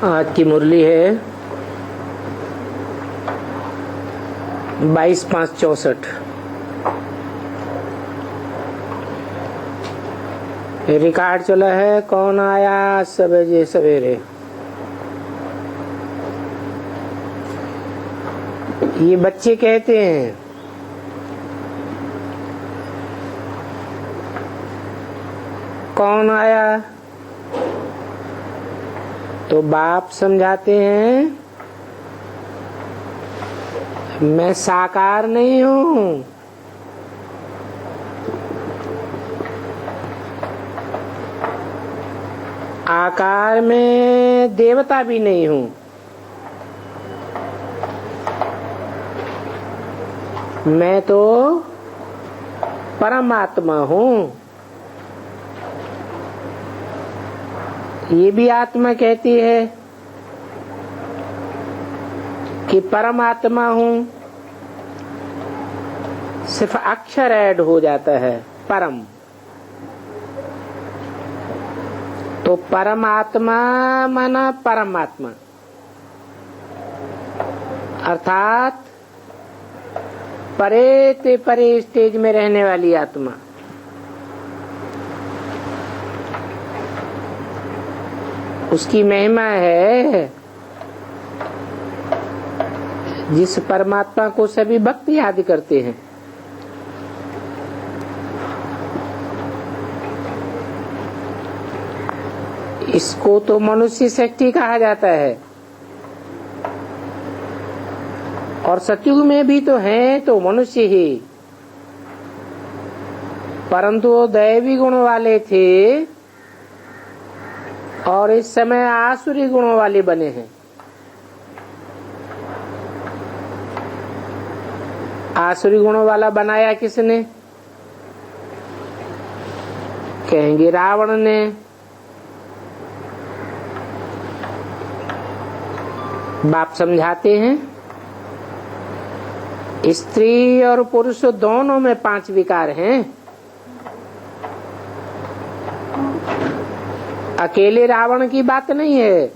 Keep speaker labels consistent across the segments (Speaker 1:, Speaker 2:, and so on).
Speaker 1: आज की मुरली है 22/5/64। रिकॉर्ड चला है कौन आया सवेरे सवेरे। ये बच्चे कहते हैं कौन आया, तो बाप समझाते हैं मैं साकार नहीं हूं, आकार में देवता भी नहीं हूं, मैं तो परमात्मा हूं। ये भी आत्मा कहती है कि परमात्मा हूं, सिर्फ अक्षर ऐड हो जाता है परम। तो परमात्मा माना परमात्मा, अर्थात परे ते परे स्टेज में रहने वाली आत्मा। उसकी महिमा है जिस परमात्मा को सभी भक्त याद करते हैं। इसको तो मनुष्य शक्ति कहा जाता है, और सतयुग में भी तो है तो मनुष्य ही, परंतु वो दैवी गुण वाले थे और इस समय आसुरी गुणों वाले बने हैं। आसुरी गुणों वाला बनाया किसने? कहेंगे रावण ने। बाप समझाते हैं स्त्री और पुरुष दोनों में 5 विकार हैं। अकेले रावण की बात नहीं है,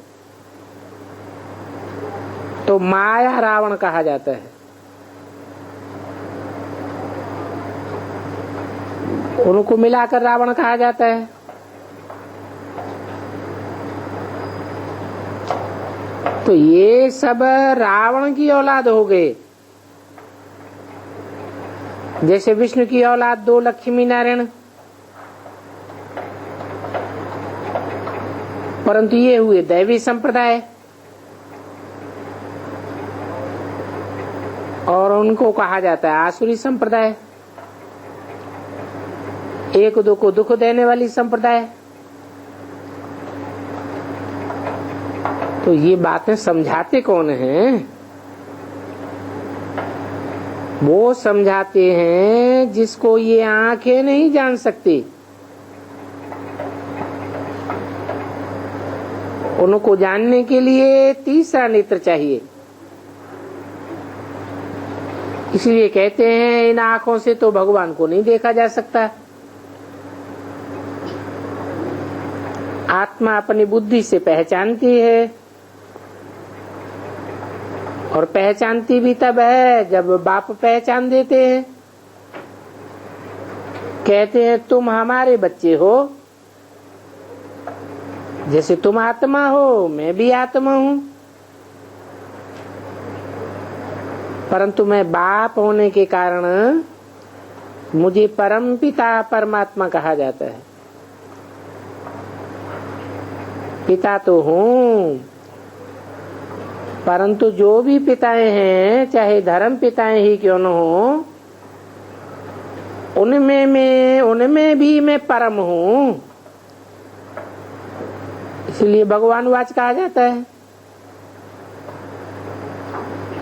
Speaker 1: तो माया रावण कहा जाता है। उनको मिलाकर रावण कहा जाता है। तो ये सब रावण की औलाद हो गए। जैसे विष्णु की औलाद 2 लक्ष्मी नारायण, परंतु ये हुए दैवी संप्रदाय, और उनको कहा जाता है आसुरी संप्रदाय, एक दो को दुख देने वाली संप्रदाय। तो ये बातें समझाते कौन हैं? वो समझाते हैं जिसको ये आंखें नहीं जान सकती, उनको जानने के लिए तीसरा नेत्र चाहिए। इसलिए कहते हैं इन आंखों से तो भगवान को नहीं देखा जा सकता। आत्मा अपनी बुद्धि से पहचानती है, और पहचानती भी तब है जब बाप पहचान देते हैं। कहते हैं तुम हमारे बच्चे हो, जैसे तुम आत्मा हो मैं भी आत्मा हूं, परंतु मैं बाप होने के कारण मुझे परम पिता परमात्मा कहा जाता है। पिता तो हूं, परंतु जो भी पिताएं हैं, चाहे धर्म पिताएं ही क्यों न हो, उनमें भी मैं परम हूं। इसलिए भगवान वाच कहा जाता है।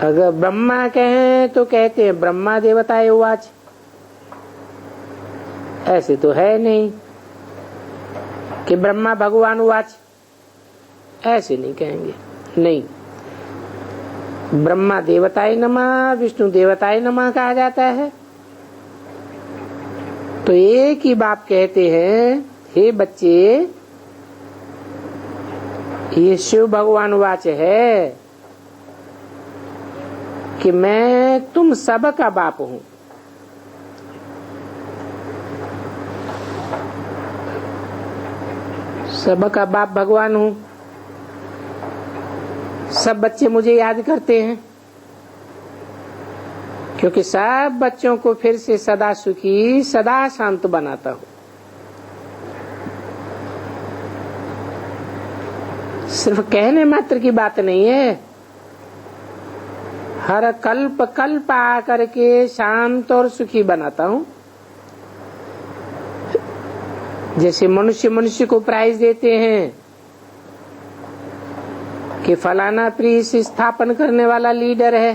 Speaker 1: अगर ब्रह्मा कहें तो कहते हैं ब्रह्मा देवताए वाच। ऐसे तो है नहीं कि ब्रह्मा भगवान वाच, ऐसे नहीं कहेंगे। नहीं, ब्रह्मा देवताए नमः, विष्णु देवताए नमः कहा जाता है। तो एक ही बाप कहते हैं हे बच्चे, ये शिव भगवान वाच है कि मैं तुम सबका बाप हूं। सबका बाप भगवान हूं। सब बच्चे मुझे याद करते हैं क्योंकि सब बच्चों को फिर से सदा सुखी सदा शांत बनाता हूं। सिर्फ कहने मात्र की बात नहीं है, हर कल्प कल्प आकर के शांत और सुखी बनाता हूं। जैसे मनुष्य मनुष्य को प्राइज देते हैं कि फलाना प्रीस स्थापन करने वाला लीडर है,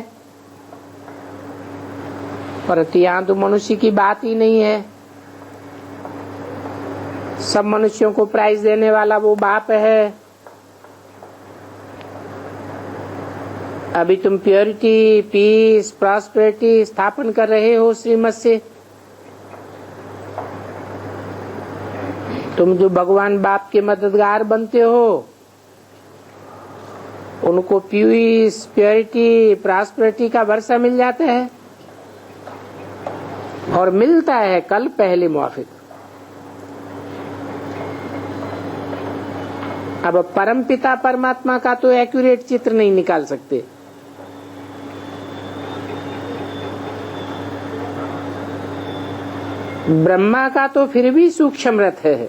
Speaker 1: परंतु यहाँ तो मनुष्य की बात ही नहीं है। सब मनुष्यों को प्राइज देने वाला वो बाप है। अभी तुम प्योरिटी, पीस, प्रॉस्पेरिटी स्थापन कर रहे हो श्रीमत से। तुम जो भगवान बाप के मददगार बनते हो, उनको पीस, प्योरिटी, प्रॉस्पेरिटी का वर्षा मिल जाता है और मिलता है कल पहले मुआफिक। अब परम पिता परमात्मा का तो एक्यूरेट चित्र नहीं निकाल सकते। ब्रह्मा का तो फिर भी सूक्ष्म रथ है।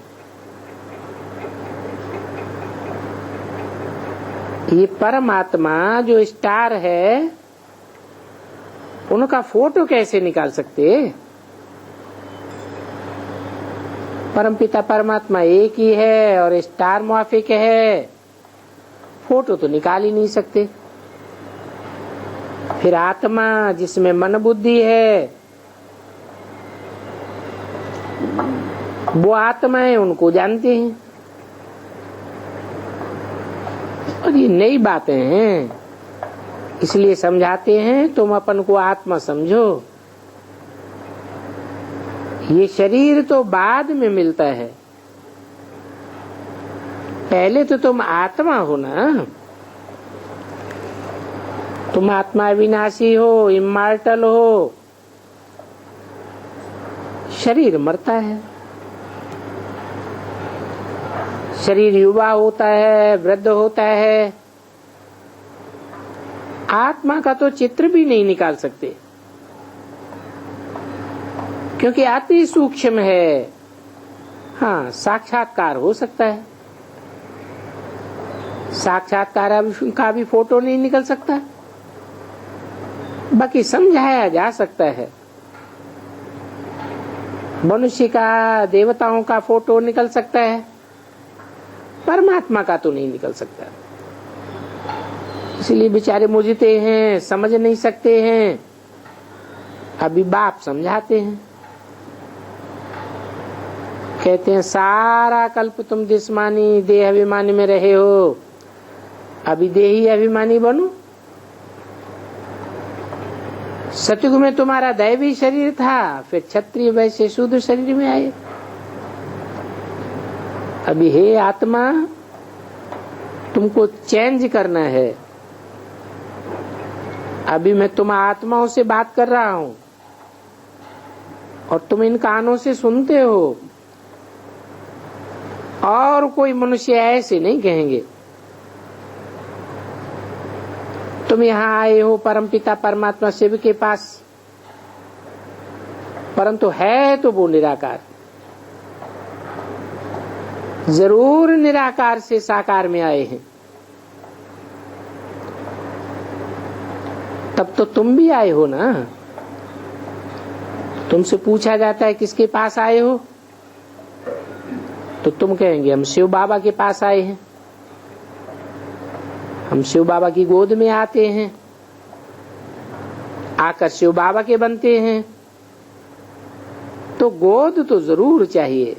Speaker 1: ये परमात्मा जो स्टार है, उनका फोटो कैसे निकाल सकते? परमपिता परमात्मा एक ही है और स्टार मुआफिक है, फोटो तो निकाल ही नहीं सकते। फिर आत्मा जिसमें मन बुद्धि है, वो आत्माएं उनको जानते हैं। और ये नई बातें हैं, इसलिए समझाते हैं तुम अपन को आत्मा समझो। ये शरीर तो बाद में मिलता है, पहले तो तुम आत्मा हो ना। तुम आत्मा अविनाशी हो, इम्मॉर्टल हो। शरीर मरता है, शरीर युवा होता है, वृद्ध होता है। आत्मा का तो चित्र भी नहीं निकाल सकते क्योंकि अति सूक्ष्म है। हाँ, साक्षात्कार हो सकता है, साक्षात्कार का भी फोटो नहीं निकल सकता, बाकी समझाया जा सकता है। मनुष्य का, देवताओं का फोटो निकल सकता है, परमात्मा का तो नहीं निकल सकता। इसलिए बेचारे मुझते हैं, समझ नहीं सकते हैं। अभी बाप समझाते हैं, कहते हैं सारा कल्प तुम जिस्मानी देह अभिमानी में रहे हो, अभी देही अभिमानी बनो। सतयुग में तुम्हारा दैवी शरीर था, फिर क्षत्रिय वैश्य शूद्र शरीर में आए। अभी हे आत्मा, तुमको चेंज करना है। अभी मैं तुम आत्माओं से बात कर रहा हूं और तुम इन कानों से सुनते हो, और कोई मनुष्य ऐसे नहीं कहेंगे। तुम यहाँ आए हो परमपिता परमात्मा शिव के पास, परंतु है तो वो निराकार। जरूर निराकार से साकार में आए हैं, तब तो तुम भी आए हो ना। तुमसे पूछा जाता है किसके पास आए हो, तो तुम कहेंगे हम शिव बाबा के पास आए हैं। हम शिव बाबा की गोद में आते हैं, आकर शिव बाबा के बनते हैं। तो गोद तो जरूर चाहिए।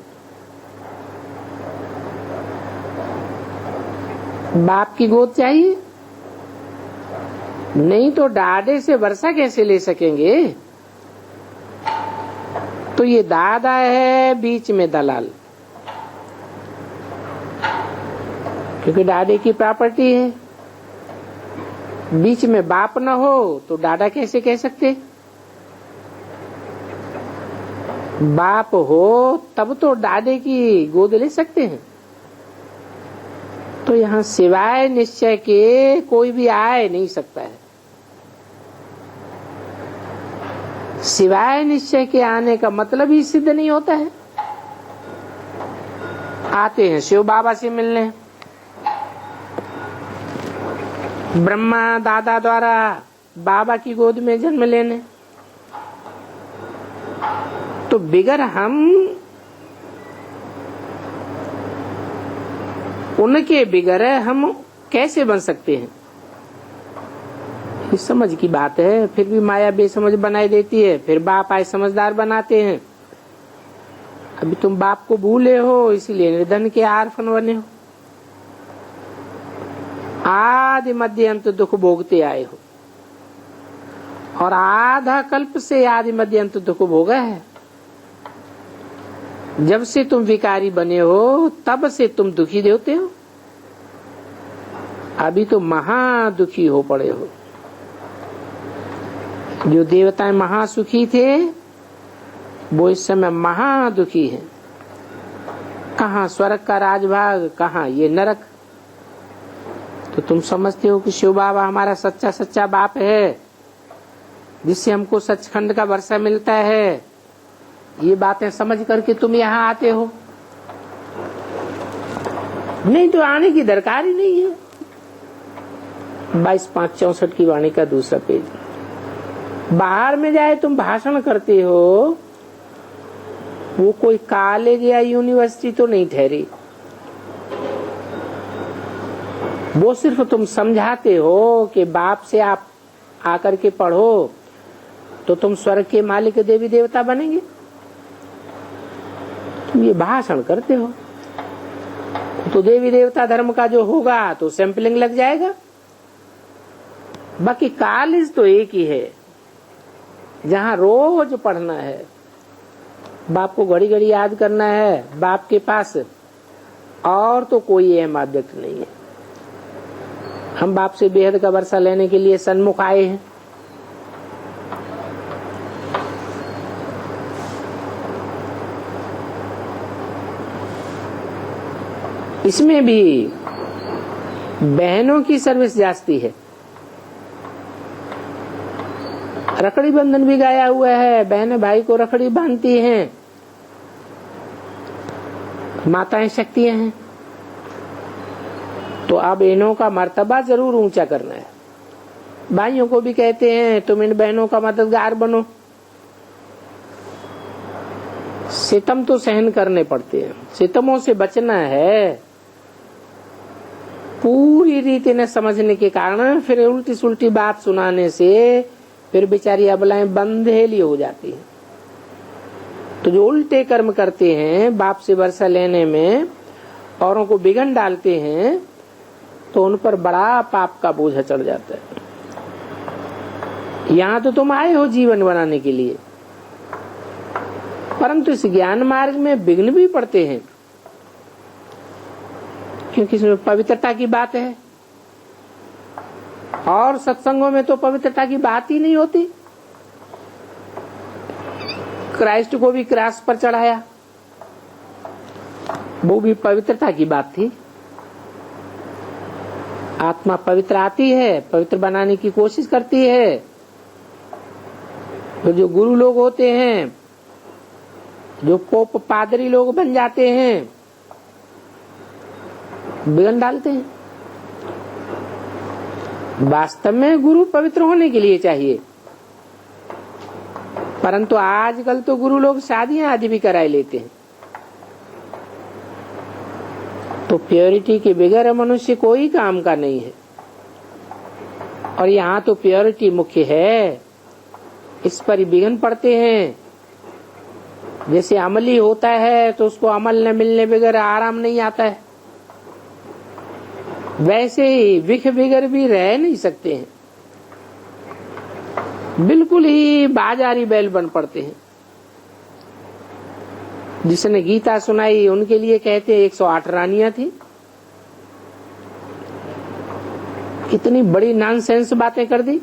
Speaker 1: बाप की गोद चाहिए, नहीं तो डाडे से वर्षा कैसे ले सकेंगे। तो ये दादा है बीच में दलाल। क्योंकि दादे की प्रॉपर्टी है। बीच में बाप न हो तो दादा कैसे कह सकते? बाप हो तब तो दादे की गोद ले सकते हैं। तो यहाँ सिवाय निश्चय के कोई भी आए नहीं सकता है। सिवाय निश्चय के आने का मतलब ही सिद्ध नहीं होता है। आते हैं शिव बाबा से मिलने, ब्रह्मा दादा द्वारा बाबा की गोद में जन्म लेने, तो बिगर हम उनके बिगर हम कैसे बन सकते हैं? इस समझ की बात है। फिर भी माया बेसमझ बनाई देती है। फिर बाप आए समझदार बनाते हैं। अभी तुम बाप को भूले हो, इसीलिए निर्धन के आर्फन बने हो। आदि मध्य अंत दुख भोगते आए हो, और आधा कल्प से आदि मध्य अंत दुख भोगा है। जब से तुम विकारी बने हो तब से तुम दुखी होते हो। अभी तो महा दुखी हो पड़े हो। जो देवताएं महासुखी थे वो इस समय महा दुखी हैं। कहाँ स्वर्ग का राजभाग, कहाँ ये नरक। तो तुम समझते हो कि शिव बाबा हमारा सच्चा सच्चा बाप है, जिससे हमको सचखंड का वर्षा मिलता है। ये बातें समझ करके तुम यहाँ आते हो। नहीं तो आने की दरकार ही नहीं है। 22/5/64 की वाणी का दूसरा पेज। बाहर में जाए तुम भाषण करते हो, वो कोई कॉलेज या यूनिवर्सिटी तो नहीं ठहरी। वो सिर्फ तुम समझाते हो कि बाप से आप आकर के पढ़ो तो तुम स्वर्ग के मालिक देवी देवता बनेंगे। तुम ये भाषण करते हो तो देवी देवता धर्म का जो होगा तो सैंपलिंग लग जाएगा। बाकी कॉलेज तो एक ही है जहाँ रोज पढ़ना है, बाप को घड़ी घड़ी याद करना है बाप के पास, और तो कोई अहम ऑब्जेक्ट नहीं है। हम बाप से बेहद का वर्षा लेने के लिए सन्मुख आए हैं। इसमें भी बहनों की सर्विस जास्ती है। रखड़ी बंधन भी गाया हुआ है, बहनें भाई को रखड़ी बांधती हैं। माताएं शक्तियां हैं। तो अब इन्हों का मर्तबा जरूर ऊंचा करना है। भाइयों को भी कहते हैं तुम इन बहनों का मददगार बनो। सितम तो सहन करने पड़ते हैं, सितमों से बचना है। पूरी रीति न समझने के कारण फिर उल्टी सुल्टी बात सुनाने से फिर बेचारी अबलाएं बंधेली हो जाती हैं। तो जो उल्टे कर्म करते हैं बाप से वर्षा लेने में, औरों को बिगन डालते हैं, तो उन पर बड़ा पाप का बोझ चढ़ जाता है। यहाँ तो तुम आए हो जीवन बनाने के लिए, परंतु इस ज्ञान मार्ग में विघ्न भी पड़ते हैं, क्योंकि इसमें पवित्रता की बात है। और सत्संगों में तो पवित्रता की बात ही नहीं होती। क्राइस्ट को भी क्रॉस पर चढ़ाया, वो भी पवित्रता की बात थी। आत्मा पवित्र आती है, पवित्र बनाने की कोशिश करती है। तो जो गुरु लोग होते हैं, जो पोप पादरी लोग बन जाते हैं, बिगन डालते हैं। वास्तव में गुरु पवित्र होने के लिए चाहिए, परंतु आजकल तो गुरु लोग शादियां आदि भी कराए लेते हैं। तो प्योरिटी के बगैर मनुष्य कोई काम का नहीं है। और यहाँ तो प्योरिटी मुख्य है, इस पर ही विघ्न पड़ते हैं। जैसे अमली होता है तो उसको अमल न मिलने बगैर आराम नहीं आता है, वैसे ही विख बिगर भी रह नहीं सकते हैं। बिल्कुल ही बाजारी बैल बन पड़ते हैं। जिसने गीता सुनाई उनके लिए कहते 108 रानियां थी। इतनी बड़ी नॉनसेंस बातें कर दी।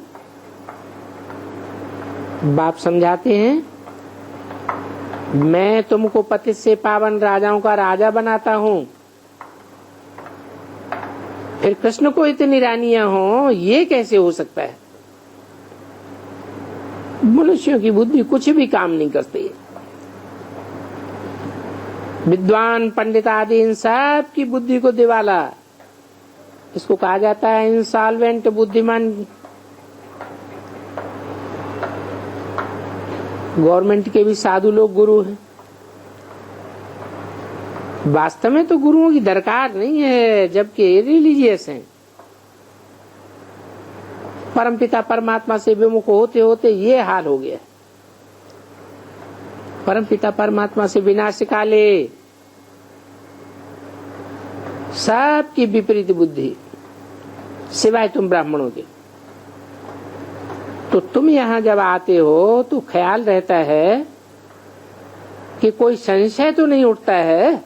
Speaker 1: बाप समझाते हैं, मैं तुमको पतित से पावन राजाओं का राजा बनाता हूं, फिर कृष्ण को इतनी रानियां हो, ये कैसे हो सकता है? मनुष्यों की बुद्धि कुछ भी काम नहीं करती है। विद्वान पंडित आदि इन सब की बुद्धि को दिवाला, इसको कहा जाता है इंसॉल्वेंट बुद्धिमान। गवर्नमेंट के भी साधु लोग गुरु हैं। वास्तव में तो गुरुओं की दरकार नहीं है, जबकि रिलीजियस हैं। परमपिता परमात्मा से विमुख होते होते ये हाल हो गया। परमपिता परमात्मा से विनाश काले सबकी विपरीत बुद्धि, सिवाय तुम ब्राह्मणों के। तो तुम यहाँ जब आते हो तो ख्याल रहता है कि कोई संशय तो नहीं उठता है,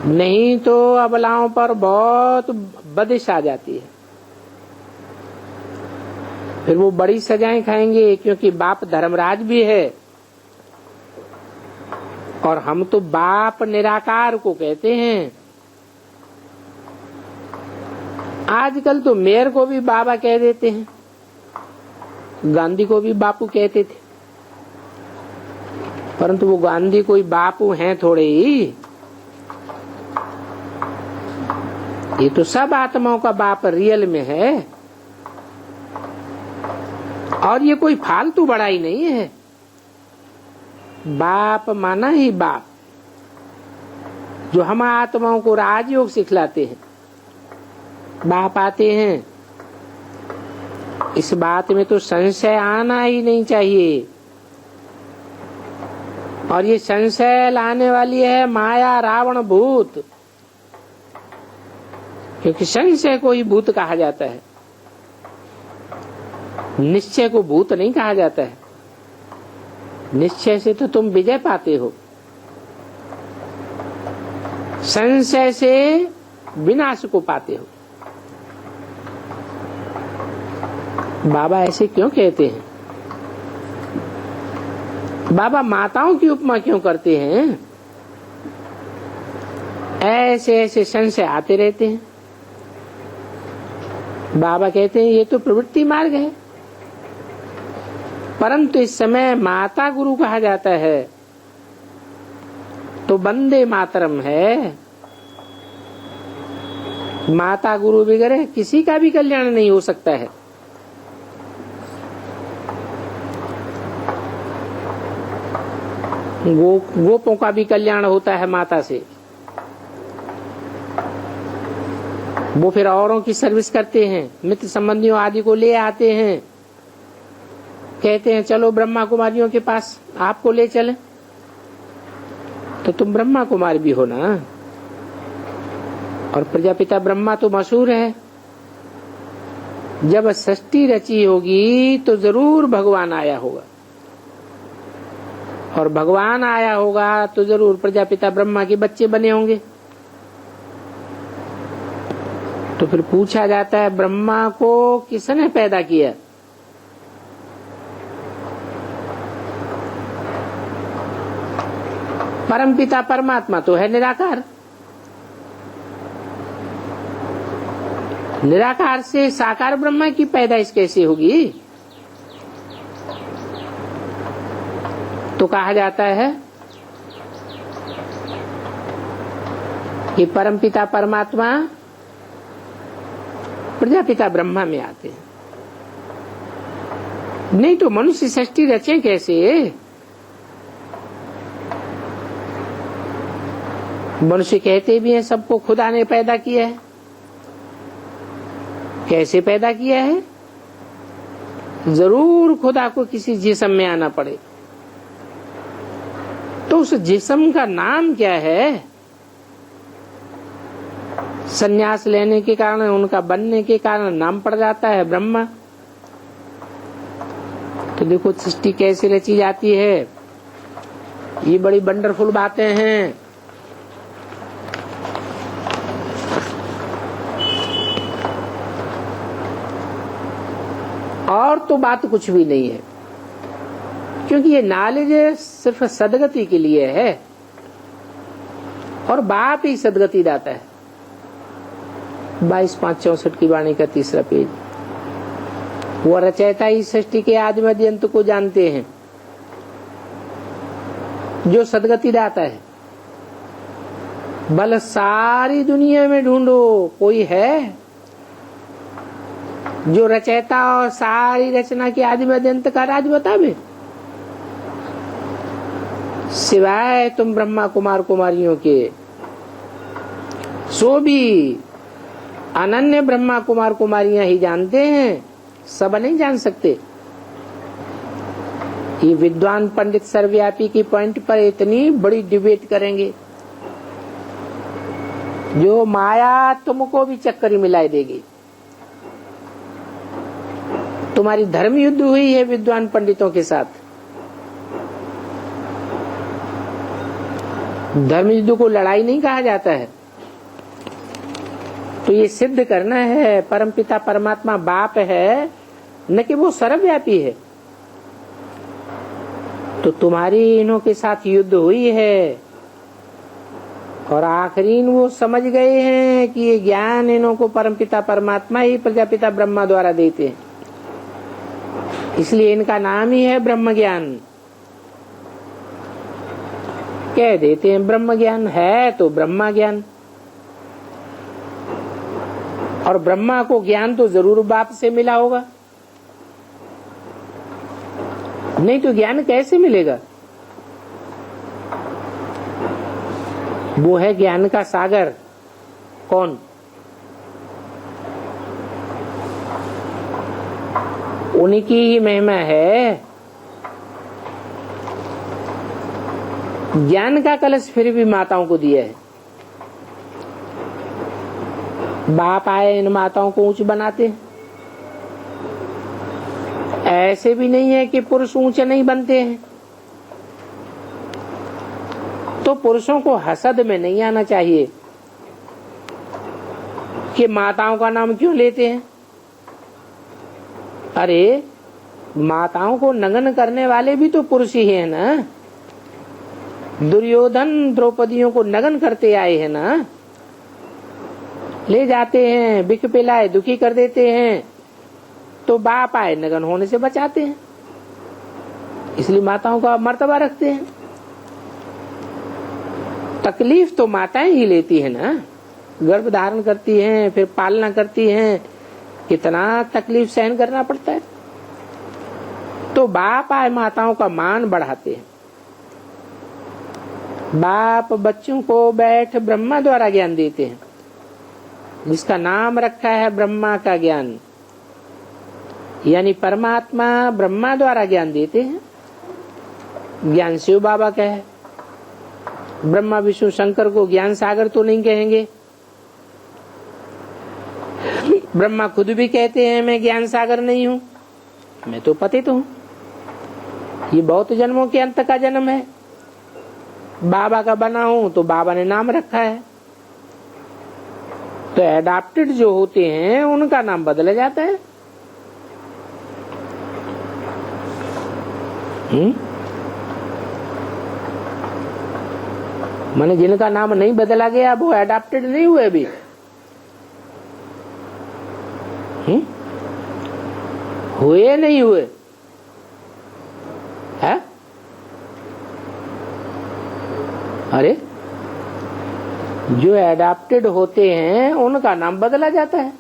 Speaker 1: नहीं तो अबलाओं पर बहुत बदिश आ जाती है। फिर वो बड़ी सजाएं खाएंगे, क्योंकि बाप धर्मराज भी है और हम तो बाप निराकार को कहते हैं। आजकल तो मेयर को भी बाबा कह देते हैं, गांधी को भी बापू कहते थे, परंतु वो गांधी कोई बापू हैं थोड़े ही। ये तो सब आत्माओं का बाप रियल में है, और ये कोई फालतू बड़ाई नहीं है। बाप माना ही बाप, जो हम आत्माओं को राजयोग सिखलाते हैं। बाप आते हैं, इस बात में तो संशय आना ही नहीं चाहिए। और ये संशय लाने वाली है माया रावण भूत, क्योंकि संशय को ही भूत कहा जाता है, निश्चय को भूत नहीं कहा जाता है। निश्चय से तो तुम विजय पाते हो, संशय से विनाश को पाते हो। बाबा ऐसे क्यों कहते हैं? बाबा माताओं की उपमा क्यों करते हैं? ऐसे ऐसे संशय आते रहते हैं। बाबा कहते हैं ये तो प्रवृत्ति मार्ग है, परंतु इस समय माता गुरु कहा जाता है तो वंदे मातरम है। माता गुरु वगैरह किसी का भी कल्याण नहीं हो सकता है। गोपों का भी कल्याण होता है माता से। वो फिर औरों की सर्विस करते हैं, मित्र संबंधियों आदि को ले आते हैं, कहते हैं चलो ब्रह्मा कुमारियों के पास आपको ले चले। तो तुम ब्रह्मा कुमार भी हो ना, और प्रजापिता ब्रह्मा तो मशहूर है। जब सृष्टि रची होगी तो जरूर भगवान आया होगा, और भगवान आया होगा तो जरूर प्रजापिता ब्रह्मा के बच्चे बने होंगे। तो फिर पूछा जाता है ब्रह्मा को किसने पैदा किया? परमपिता परमात्मा तो है निराकार। निराकार से साकार ब्रह्मा की पैदाइश कैसे होगी? तो कहा जाता है कि परमपिता परमात्मा प्रजापिता ब्रह्मा में आते हैं, नहीं तो मनुष्य सृष्टि रचे कैसे? मनुष्य कहते भी हैं सबको खुदा ने पैदा किया है। कैसे पैदा किया है? जरूर खुदा को किसी जिस्म में आना पड़े। तो उस जिस्म का नाम क्या है? संन्यास लेने के कारण, उनका बनने के कारण नाम पड़ जाता है ब्रह्मा। तो देखो सृष्टि कैसे रची जाती है, ये बड़ी वंडरफुल बातें हैं। तो बात कुछ भी नहीं है, क्योंकि ये नॉलेज सिर्फ सदगति के लिए है और बाप ही सदगति दाता है। 22-5-64 की वाणी का 3रा पेज। वो रचयिता ही सृष्टि के आदि मध्य अंत को जानते हैं, जो सदगति दाता है। बल सारी दुनिया में ढूंढो, कोई है जो रचयिता और सारी रचना के आदि मध्य अंत का राज बतावे, सिवाय तुम ब्रह्मा कुमार कुमारियों के। सो भी अनन्य ब्रह्मा कुमार कुमारियां ही जानते हैं, सब नहीं जान सकते। ये विद्वान पंडित सर्वव्यापी की पॉइंट पर इतनी बड़ी डिबेट करेंगे जो माया तुमको भी चक्कर मिलाई देगी। तुम्हारी धर्म युद्ध हुई है विद्वान पंडितों के साथ। धर्म युद्ध को लड़ाई नहीं कहा जाता है। तो ये सिद्ध करना है परमपिता परमात्मा बाप है, न कि वो सर्वव्यापी है। तो तुम्हारी इन्हों के साथ युद्ध हुई है और आखिरी वो समझ गए हैं कि ये ज्ञान इन्हों को परमपिता परमात्मा ही प्रजापिता ब्रह्मा द्वारा देते हैं, इसलिए इनका नाम ही है ब्रह्म ज्ञान। कह देते हैं ब्रह्म ज्ञान है तो ब्रह्मा ज्ञान, और ब्रह्मा को ज्ञान तो जरूर बाप से मिला होगा, नहीं तो ज्ञान कैसे मिलेगा। वो है ज्ञान का सागर। कौन? उनकी ही महिमा है। ज्ञान का कलश फिर भी माताओं को दिया है। बाप आए इन माताओं को ऊंच बनाते हैं। ऐसे भी नहीं है कि पुरुष ऊंचे नहीं बनते हैं। तो पुरुषों को हसद में नहीं आना चाहिए कि माताओं का नाम क्यों लेते हैं। अरे माताओं को नंगन करने वाले भी तो पुरुष ही हैं ना। दुर्योधन द्रौपदियों को नगन करते आए हैं ना, ले जाते हैं, बिक पिलाए दुखी कर देते हैं, तो बाप आए नगन होने से बचाते हैं। इसलिए माताओं का मर्तबा रखते हैं। तकलीफ तो माताएं ही लेती है ना, गर्भ धारण करती हैं, फिर पालना करती हैं, कितना तकलीफ सहन करना पड़ता है। तो बाप आए माताओं का मान बढ़ाते हैं। बाप बच्चों को बैठ ब्रह्मा द्वारा ज्ञान देते हैं, जिसका नाम रखा है ब्रह्मा का ज्ञान, यानी परमात्मा ब्रह्मा द्वारा ज्ञान देते हैं। ज्ञान शिव बाबा का है। ब्रह्मा विष्णु शंकर को ज्ञान सागर तो नहीं कहेंगे। ब्रह्मा खुद भी कहते हैं मैं ज्ञान सागर नहीं हूँ, मैं तो पतित हूँ। ये बहुत जन्मों के अंत का जन्म है। बाबा का बना हूँ तो बाबा ने नाम रखा है। तो एडाप्टेड जो होते हैं उनका नाम बदला जाता है। माने जिनका नाम नहीं बदला गया वो एडाप्टेड नहीं हुए अभी। हुए नहीं हुए है? अरे जो एडाप्टेड होते हैं उनका नाम बदला जाता है।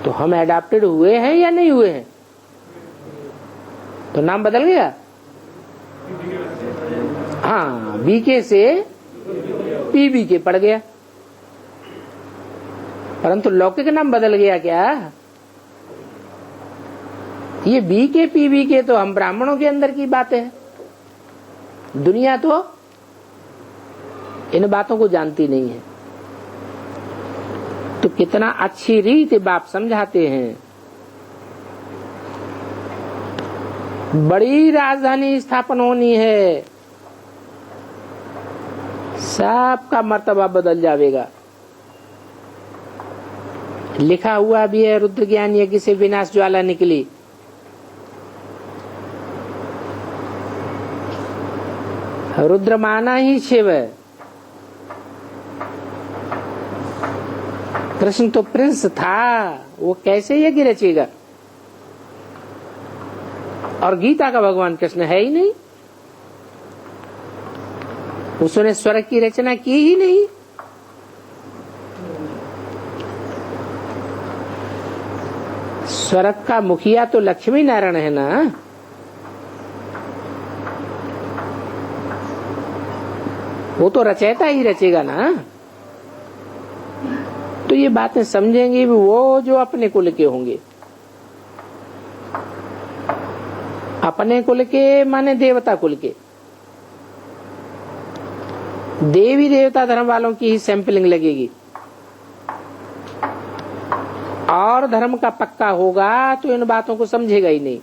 Speaker 1: तो हम एडाप्टेड हुए हैं या नहीं हुए हैं? तो नाम बदल गया। हाँ, बीके से पीबीके पड़ गया, परंतु लौकिक नाम बदल गया क्या? ये बीके पीबीके तो हम ब्राह्मणों के अंदर की बात है। दुनिया तो इन बातों को जानती नहीं है। तो कितना अच्छी रीत बाप समझाते हैं। बड़ी राजधानी स्थापन होनी है, सबका मर्तबा बदल जाएगा। लिखा हुआ भी है रुद्र ज्ञान यज्ञ से विनाश ज्वाला निकली। रुद्र माना ही शिव है। कृष्ण तो प्रिंस था, वो कैसे यज्ञ रचेगा? और गीता का भगवान कृष्ण है ही नहीं, उसने स्वर्ग की रचना की ही नहीं। स्वर्ग का मुखिया तो लक्ष्मी नारायण है ना। वो तो रचयिता ही रचेगा ना। तो ये बातें समझेंगे भी वो जो अपने कुल के होंगे। अपने कुल के माने देवता कुल के। देवी देवता धर्म वालों की ही सैंपलिंग लगेगी। और धर्म का पक्का होगा तो इन बातों को समझेगा ही नहीं।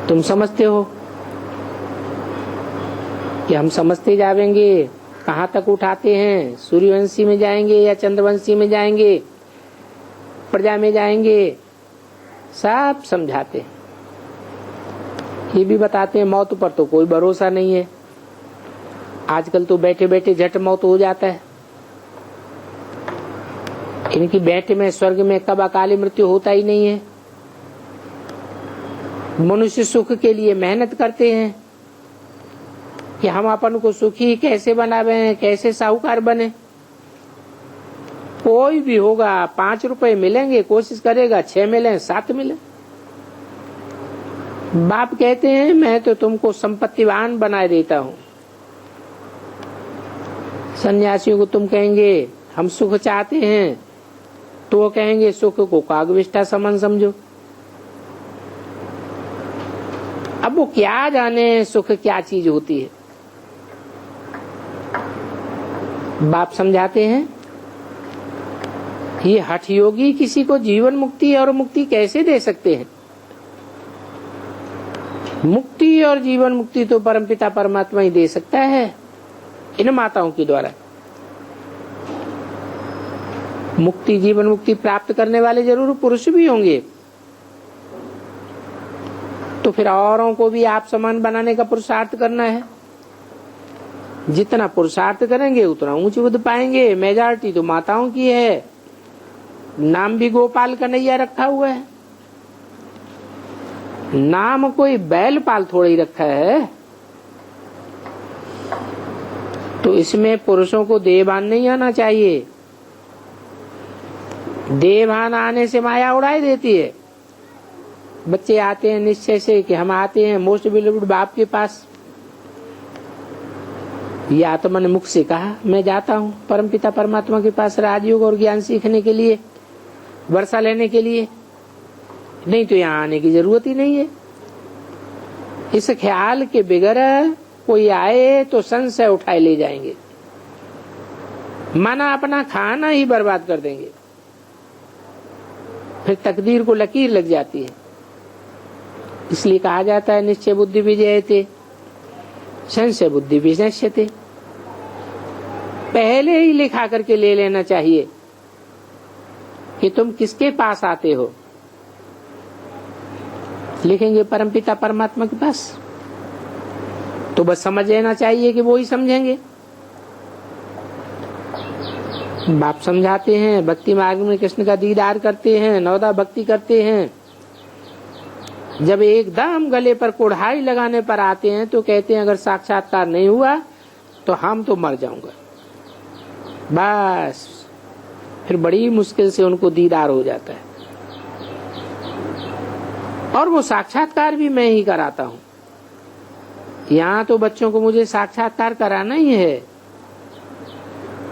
Speaker 1: तुम समझते हो कि हम समझते जाएंगे, कहाँ तक उठाते हैं, सूर्यवंशी में जाएंगे या चंद्रवंशी में जाएंगे, प्रजा में जाएंगे, सब समझाते हैं। ये भी बताते हैं मौत पर तो कोई भरोसा नहीं है। आजकल तो बैठे बैठे झट मौत हो जाता है। इनकी बैठे में स्वर्ग में कब अकाली मृत्यु होता ही नहीं है। मनुष्य सुख के लिए मेहनत करते हैं कि हम अपन को सुखी कैसे बनावे, कैसे साहूकार बने। कोई भी होगा 5 रुपए मिलेंगे, कोशिश करेगा 6 मिले 7 मिले। बाप कहते हैं मैं तो तुमको संपत्तिवान बनाए देता हूँ। सन्यासियों को तुम कहेंगे हम सुख चाहते हैं तो वो कहेंगे सुख को कागविष्ठा समान समझो। अब वो क्या जाने सुख क्या चीज होती है। बाप समझाते हैं ये हठ योगी किसी को जीवन मुक्ति और मुक्ति कैसे दे सकते हैं। मुक्ति और जीवन मुक्ति तो परमपिता परमात्मा ही दे सकता है इन माताओं के द्वारा। मुक्ति जीवन मुक्ति प्राप्त करने वाले जरूर पुरुष भी होंगे, तो फिर औरों को भी आप समान बनाने का पुरुषार्थ करना है। जितना पुरुषार्थ करेंगे उतना ऊंच बुद्ध पाएंगे। मेजॉरिटी तो माताओं की है। नाम भी गोपाल कन्हैया रखा हुआ है। नाम कोई बैल पाल थोड़ा ही रखा है। तो इसमें पुरुषों को देहभान नहीं आना चाहिए। देहभान आने से माया उड़ाई देती है। बच्चे आते हैं निश्चय से कि हम आते हैं मोस्ट बिलीव्ड बाप के पास। या तो मैंने मुख से कहा मैं जाता हूँ परमपिता परमात्मा के पास राजयोग और ज्ञान सीखने के लिए, वर्षा लेने के लिए, नहीं तो यहाँ आने की जरूरत ही नहीं है। इस ख्याल के बगैर कोई आए तो संशय उठाए ले जाएंगे, माना अपना खाना ही बर्बाद कर देंगे। फिर तकदीर को लकीर लग जाती है। इसलिए कहा जाता है निश्चय बुद्धि विजयते संशय बुद्धि विनश्यते। पहले ही लिखा करके ले लेना चाहिए कि तुम किसके पास आते हो। लिखेंगे परमपिता परमात्मा के पास, तो बस समझ लेना चाहिए कि वो ही समझेंगे। बाप समझाते हैं भक्ति मार्ग में कृष्ण का दीदार करते हैं, नवदा भक्ति करते हैं। जब एकदम गले पर कोढ़ाई लगाने पर आते हैं तो कहते हैं अगर साक्षात्कार नहीं हुआ तो हम तो मर जाऊंगा। बस फिर बड़ी मुश्किल से उनको दीदार हो जाता है। और वो साक्षात्कार भी मैं ही कराता हूँ। यहाँ तो बच्चों को मुझे साक्षात्कार कराना ही है।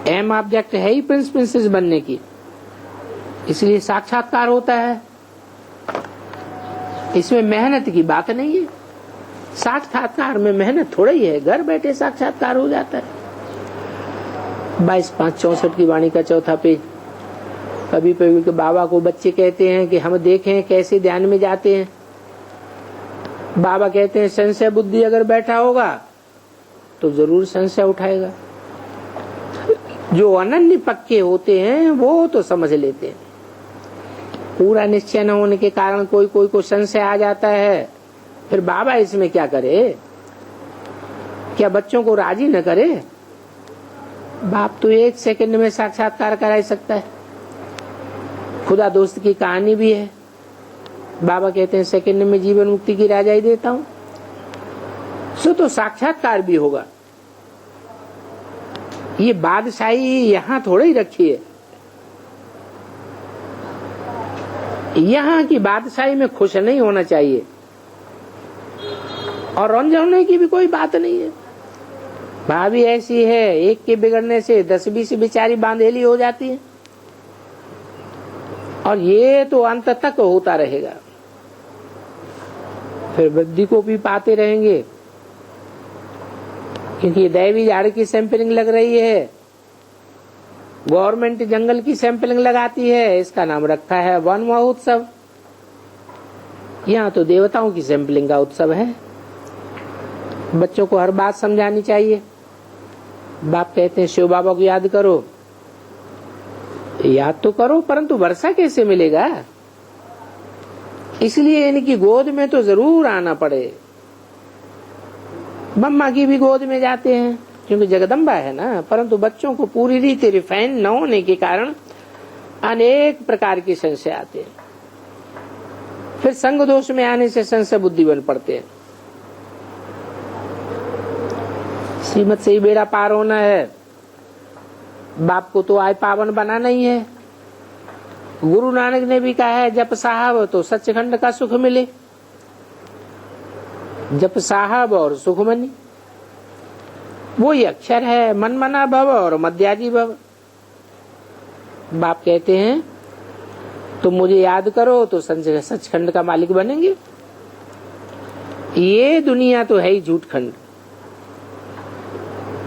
Speaker 1: एम ऑब्जेक्ट है ही प्रिंस प्रिंसेस बनने की, इसलिए साक्षात्कार होता है। इसमें मेहनत की बात नहीं है। साक्षात्कार में मेहनत थोड़ा ही है, घर बैठे साक्षात्कार हो जाता है। 22-5-64 की वाणी का चौथा पेज। कभी कभी के बाबा को बच्चे कहते हैं कि हम देखें कैसे ध्यान में जाते हैं। बाबा कहते हैं संशय बुद्धि अगर बैठा होगा तो जरूर संशय उठाएगा। जो अनन्य पक्के होते हैं वो तो समझ लेते हैं। पूरा निश्चय न होने के कारण कोई कोई को संशय आ जाता है, फिर बाबा इसमें क्या करे? क्या बच्चों को राजी न करे? बाप तो 1 सेकंड में साक्षात्कार करा सकता है। खुदा दोस्त की कहानी भी है। बाबा कहते हैं सेकंड में जीवन मुक्ति की राजाई देता हूं। सो तो साक्षात्कार भी होगा। ये बादशाही यहां थोड़ी रखी है। यहां की बादशाही में खुश नहीं होना चाहिए और रंज होने की भी कोई बात नहीं है। भाभी ऐसी है, एक के बिगड़ने से 10-20 बेचारी बांधेली हो जाती है और ये तो अंत तक होता रहेगा। फिर वृद्धि को भी पाते रहेंगे, क्योंकि दैवी झाड़ की सैंपलिंग लग रही है, गवर्नमेंट जंगल की सैंपलिंग लगाती है। इसका नाम रखा है वन महोत्सव। यहाँ तो देवताओं की सैंपलिंग का उत्सव है। बच्चों को हर बात समझानी चाहिए। बाप कहते हैं शिव बाबा को याद करो। याद तो करो, परंतु वर्षा कैसे मिलेगा? इसलिए इनकी गोद में तो जरूर आना पड़े। मम्मा की भी गोद में जाते हैं क्योंकि जगदम्बा है ना, परंतु बच्चों को पूरी रीति रिफाइन न होने के कारण अनेक प्रकार के संशय आते हैं। फिर संग दोष में आने से संशय बुद्धि बन पड़ते हैं। श्रीमत से ही बेड़ा पार होना है। बाप को तो आय पावन बनाना ही है। गुरु नानक ने भी कहा है जप साहब तो सच्चिखंड का सुख मिले। जप साहब और सुखमनी वही अक्षर है। मन मना भव और मध्याजी भव। बाप कहते हैं तुम मुझे याद करो तो सचखंड का मालिक बनेंगे। ये दुनिया तो है ही झूठ खंड,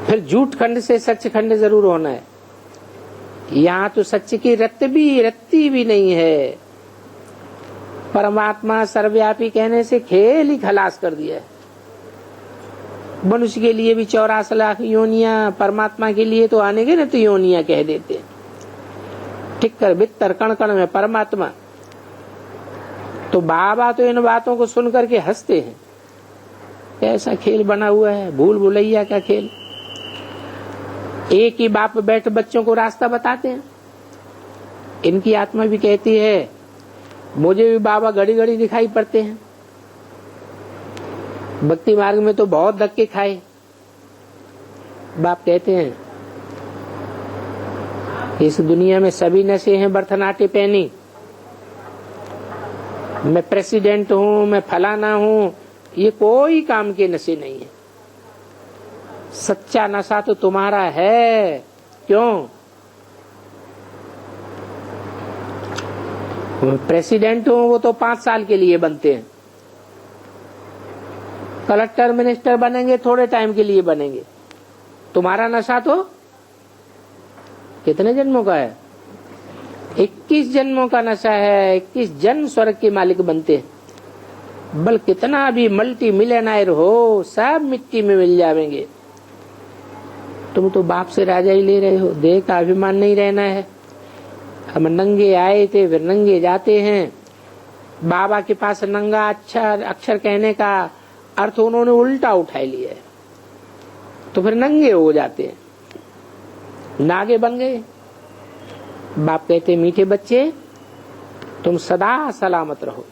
Speaker 1: फिर झूठ खंड से सचखंड जरूर होना है। यहाँ तो सच की रत्ती भी नहीं है। परमात्मा सर्वव्यापी कहने से खेल ही खलास कर दिया है। मनुष्य के लिए भी 84 लाख योनियां, परमात्मा के लिए तो आने के न तो योनियां कह देते हैं। टिक्कर बित्तर कण कण में परमात्मा। तो बाबा तो इन बातों को सुन करके हंसते हैं। ऐसा खेल बना हुआ है, भूल भुलैया का खेल। एक ही बाप बैठ बच्चों को रास्ता बताते हैं। इनकी आत्मा भी कहती है मुझे भी बाबा घड़ी घड़ी दिखाई पड़ते हैं। भक्ति मार्ग में तो बहुत धक्के खाए। बाप कहते हैं इस दुनिया में सभी नशे हैं बरथनाटे पहनी। मैं प्रेसिडेंट हूँ, मैं फलाना हूँ, ये कोई काम के नशे नहीं है। सच्चा नशा तो तुम्हारा है। क्यों? प्रेसिडेंट हूँ वो तो 5 साल के लिए बनते हैं। कलेक्टर मिनिस्टर बनेंगे थोड़े टाइम के लिए बनेंगे। तुम्हारा नशा तो कितने जन्मों का है? 21 जन्मों का नशा है। 21 जन्म स्वर्ग के मालिक बनते हैं। बल कितना भी मल्टी मिलियनर हो, सब मिट्टी में मिल जाएंगे। तुम तो बाप से राजा ही ले रहे हो। देह का अभिमान नहीं रहना है। हम नंगे आए थे फिर नंगे जाते हैं। बाबा के पास नंगा अक्षर कहने का अर्थ उन्होंने उल्टा उठा लिया है, तो फिर नंगे हो जाते हैं, नागे बन गए। बाप कहते मीठे बच्चे तुम सदा सलामत रहो।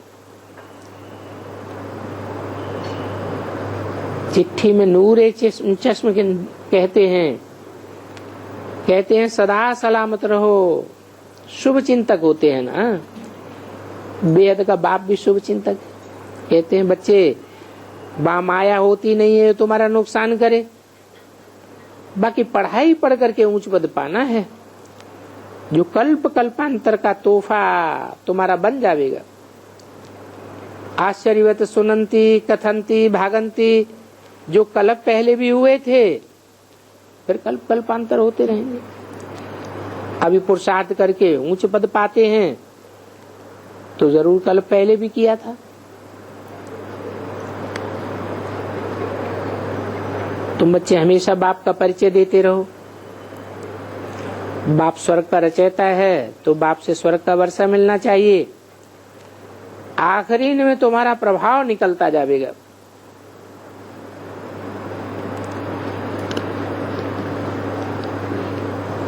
Speaker 1: चिट्ठी में नूरे चश्म कहते हैं सदा सलामत रहो। शुभ चिंतक होते हैं ना। बेहद का बाप भी शुभ चिंतक। कहते हैं बच्चे माया होती नहीं है तुम्हारा नुकसान करे, बाकी पढ़ाई पढ़ करके ऊंच पद पाना है। जो कल्प कल्पांतर का तोहफा तुम्हारा बन जाएगा। आश्चर्यवत सुनंती कथंती भागंती, जो कल्प पहले भी हुए थे फिर कल्प कल्पांतर होते रहेंगे। अभी पुरुषार्थ करके ऊंच पद पाते हैं तो जरूर कल्प पहले भी किया था। तुम बच्चे हमेशा बाप का परिचय देते रहो। बाप स्वर्ग का रचयिता है तो बाप से स्वर्ग का वर्षा मिलना चाहिए। आखिरी में तुम्हारा प्रभाव निकलता जाएगा।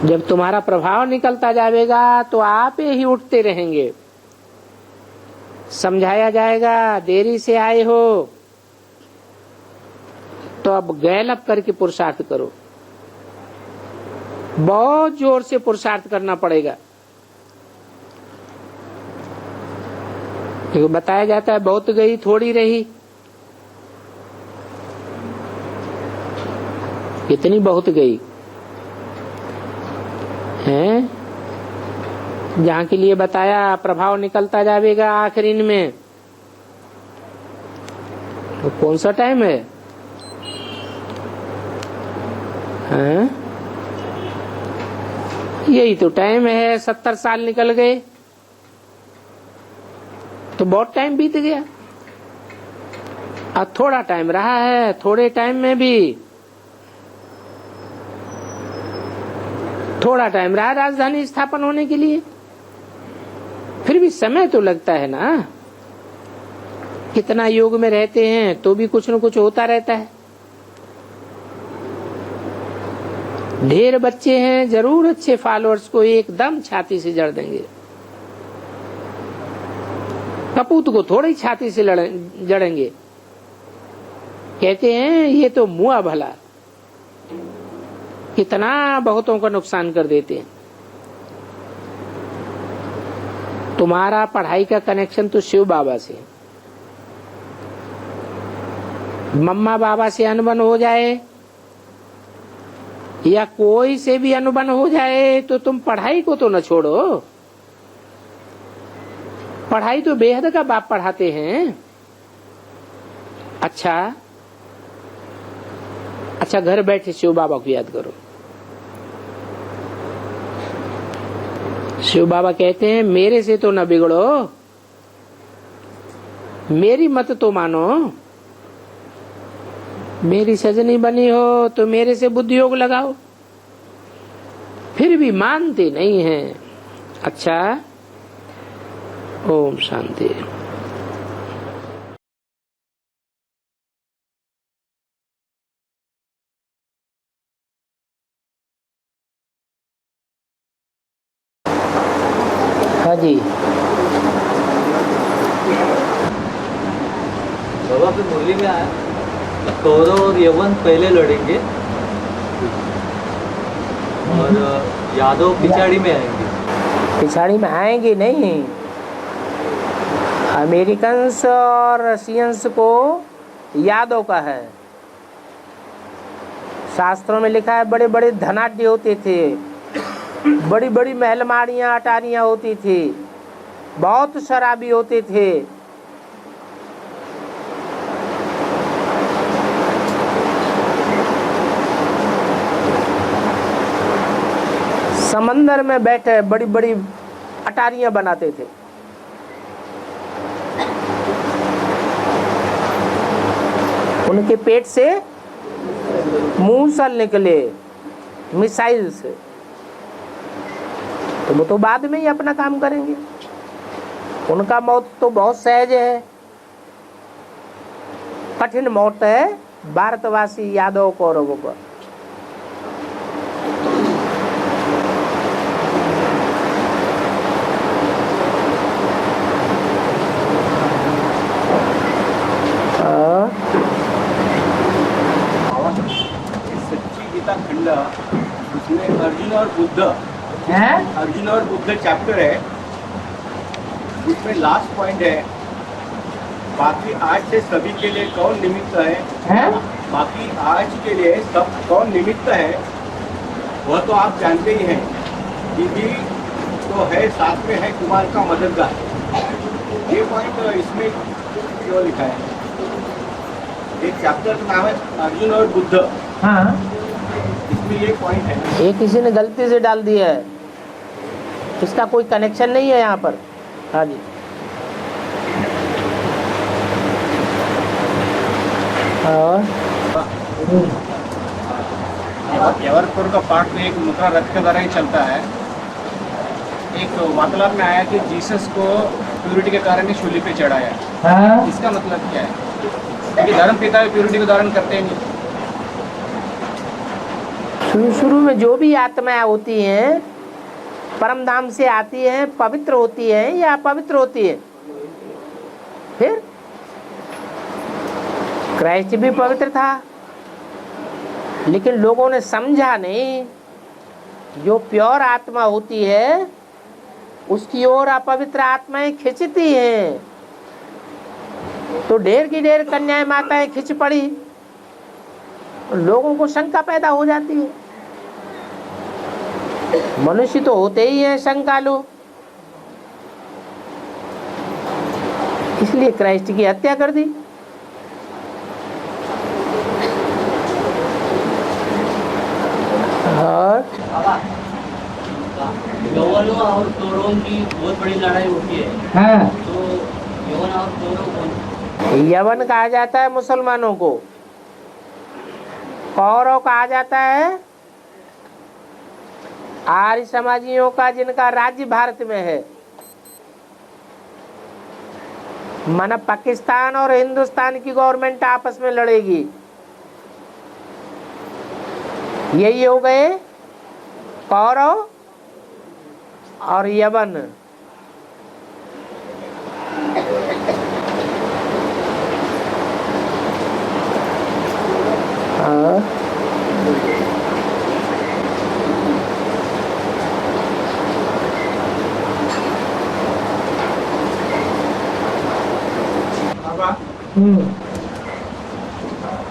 Speaker 1: जब तुम्हारा प्रभाव निकलता जाएगा तो आप ही उठते रहेंगे। समझाया जाएगा देरी से आए हो तो अब गैलप करके पुरुषार्थ करो। बहुत जोर से पुरुषार्थ करना पड़ेगा। क्योंकि बताया जाता है बहुत गई थोड़ी रही। कितनी बहुत गई है, जहाँ के लिए बताया प्रभाव निकलता जाएगा आखिरी में। तो कौन सा टाइम है? हैं? यही तो टाइम है। 70 साल निकल गए तो बहुत टाइम बीत गया। अब थोड़ा टाइम रहा है। थोड़े टाइम में भी थोड़ा टाइम रहा राजधानी स्थापन होने के लिए। फिर भी समय तो लगता है ना। कितना योग में रहते हैं तो भी कुछ न कुछ होता रहता है। ढेर बच्चे हैं, जरूर अच्छे फॉलोअर्स को एकदम छाती से जड़ देंगे। कपूत को थोड़ी छाती से जड़ेंगे। कहते हैं ये तो मुआ भला, कितना बहुतों का नुकसान कर देते हैं। तुम्हारा पढ़ाई का कनेक्शन तो शिव बाबा से, मम्मा बाबा से अनबन हो जाए या कोई से भी अनबन हो जाए तो तुम पढ़ाई को तो न छोड़ो। पढ़ाई तो बेहद का बाप पढ़ाते हैं। अच्छा घर बैठे शिव बाबा को याद करो। शिव बाबा कहते हैं मेरे से तो न बिगड़ो, मेरी मत तो मानो। मेरी सजनी बनी हो तो मेरे से बुद्धि योग लगाओ। फिर भी मानते नहीं हैं। अच्छा, ओम शांति। हाँ जी
Speaker 2: बाबा की मुरली में आया कौरव और यवन पहले लड़ेंगे और यादव पिछाड़ी में आएंगे।
Speaker 1: पिछाड़ी में आएंगे नहीं। अमेरिकन्स और रशियंस को यादव का है। शास्त्रों में लिखा है बड़े बड़े धनाढ्य होते थे, बड़ी बड़ी महलमाड़ियाँ अटारियाँ होती थी, बहुत शराबी होते थे। समंदर में बैठे बड़ी बड़ी अटारियां बनाते थे। उनके पेट से मूसल निकले मिसाइल से। तो वो तो बाद में ही अपना काम करेंगे। उनका मौत तो बहुत सहज है। कठिन मौत है भारतवासी यादव कौरवों का।
Speaker 3: खंड उसमें अर्जुन और बुद्ध
Speaker 1: है?
Speaker 3: अर्जुन और बुद्ध चैप्टर है। उसमें लास्ट पॉइंट है बाकी आज से सभी के लिए कौन निमित्त है? बाकी आज के लिए सब कौन निमित्त है वह तो आप जानते ही हैं। दीदी तो है, साथ में है कुमार का मददगार। ये पॉइंट इसमें क्यों लिखा है? एक चैप्टर का नाम है अर्जुन और बुद्ध।
Speaker 1: हाँ,
Speaker 3: इसमें ये पॉइंट है।
Speaker 1: ये किसी ने गलती से डाल दिया है, इसका कोई कनेक्शन नहीं है यहाँ पर। हाँ जी, और
Speaker 3: यवरपुर का पाठ में एक मुद्रा रथ के द्वारा ही चलता है। एक वार्तालाप में आया कि जीसस को प्यूरिटी के कारण ही शूली पे चढ़ाया। इसका मतलब क्या है? क्योंकि धर्म पिता प्यूरिटी को धारण करते ही नहीं।
Speaker 1: शुरू में जो भी आत्माएं होती हैं परम धाम से आती हैं, पवित्र होती हैं या अपवित्र होती है? फिर क्राइस्ट भी पवित्र था, लेकिन लोगों ने समझा नहीं। जो प्योर आत्मा होती है उसकी ओर अपवित्र आत्माएं खिंचती हैं, तो ढेर की ढेर कन्याएं माताएं खिंच पड़ी। लोगों को शंका पैदा हो जाती है। मनुष्य तो होते ही हैं शंकालु, इसलिए क्राइस्ट की हत्या कर दी। और
Speaker 2: यवन और तोरों की बहुत बड़ी लड़ाई होती है।
Speaker 1: हाँ,
Speaker 2: तो यवन और तोरों कौन?
Speaker 1: यवन कहा जाता है मुसलमानों को, कौरव कहा जाता है आर्य समाजियों का, जिनका राज्य भारत में है। माना पाकिस्तान और हिंदुस्तान की गवर्नमेंट आपस में लड़ेगी। यही हो गए कौरव और यवन।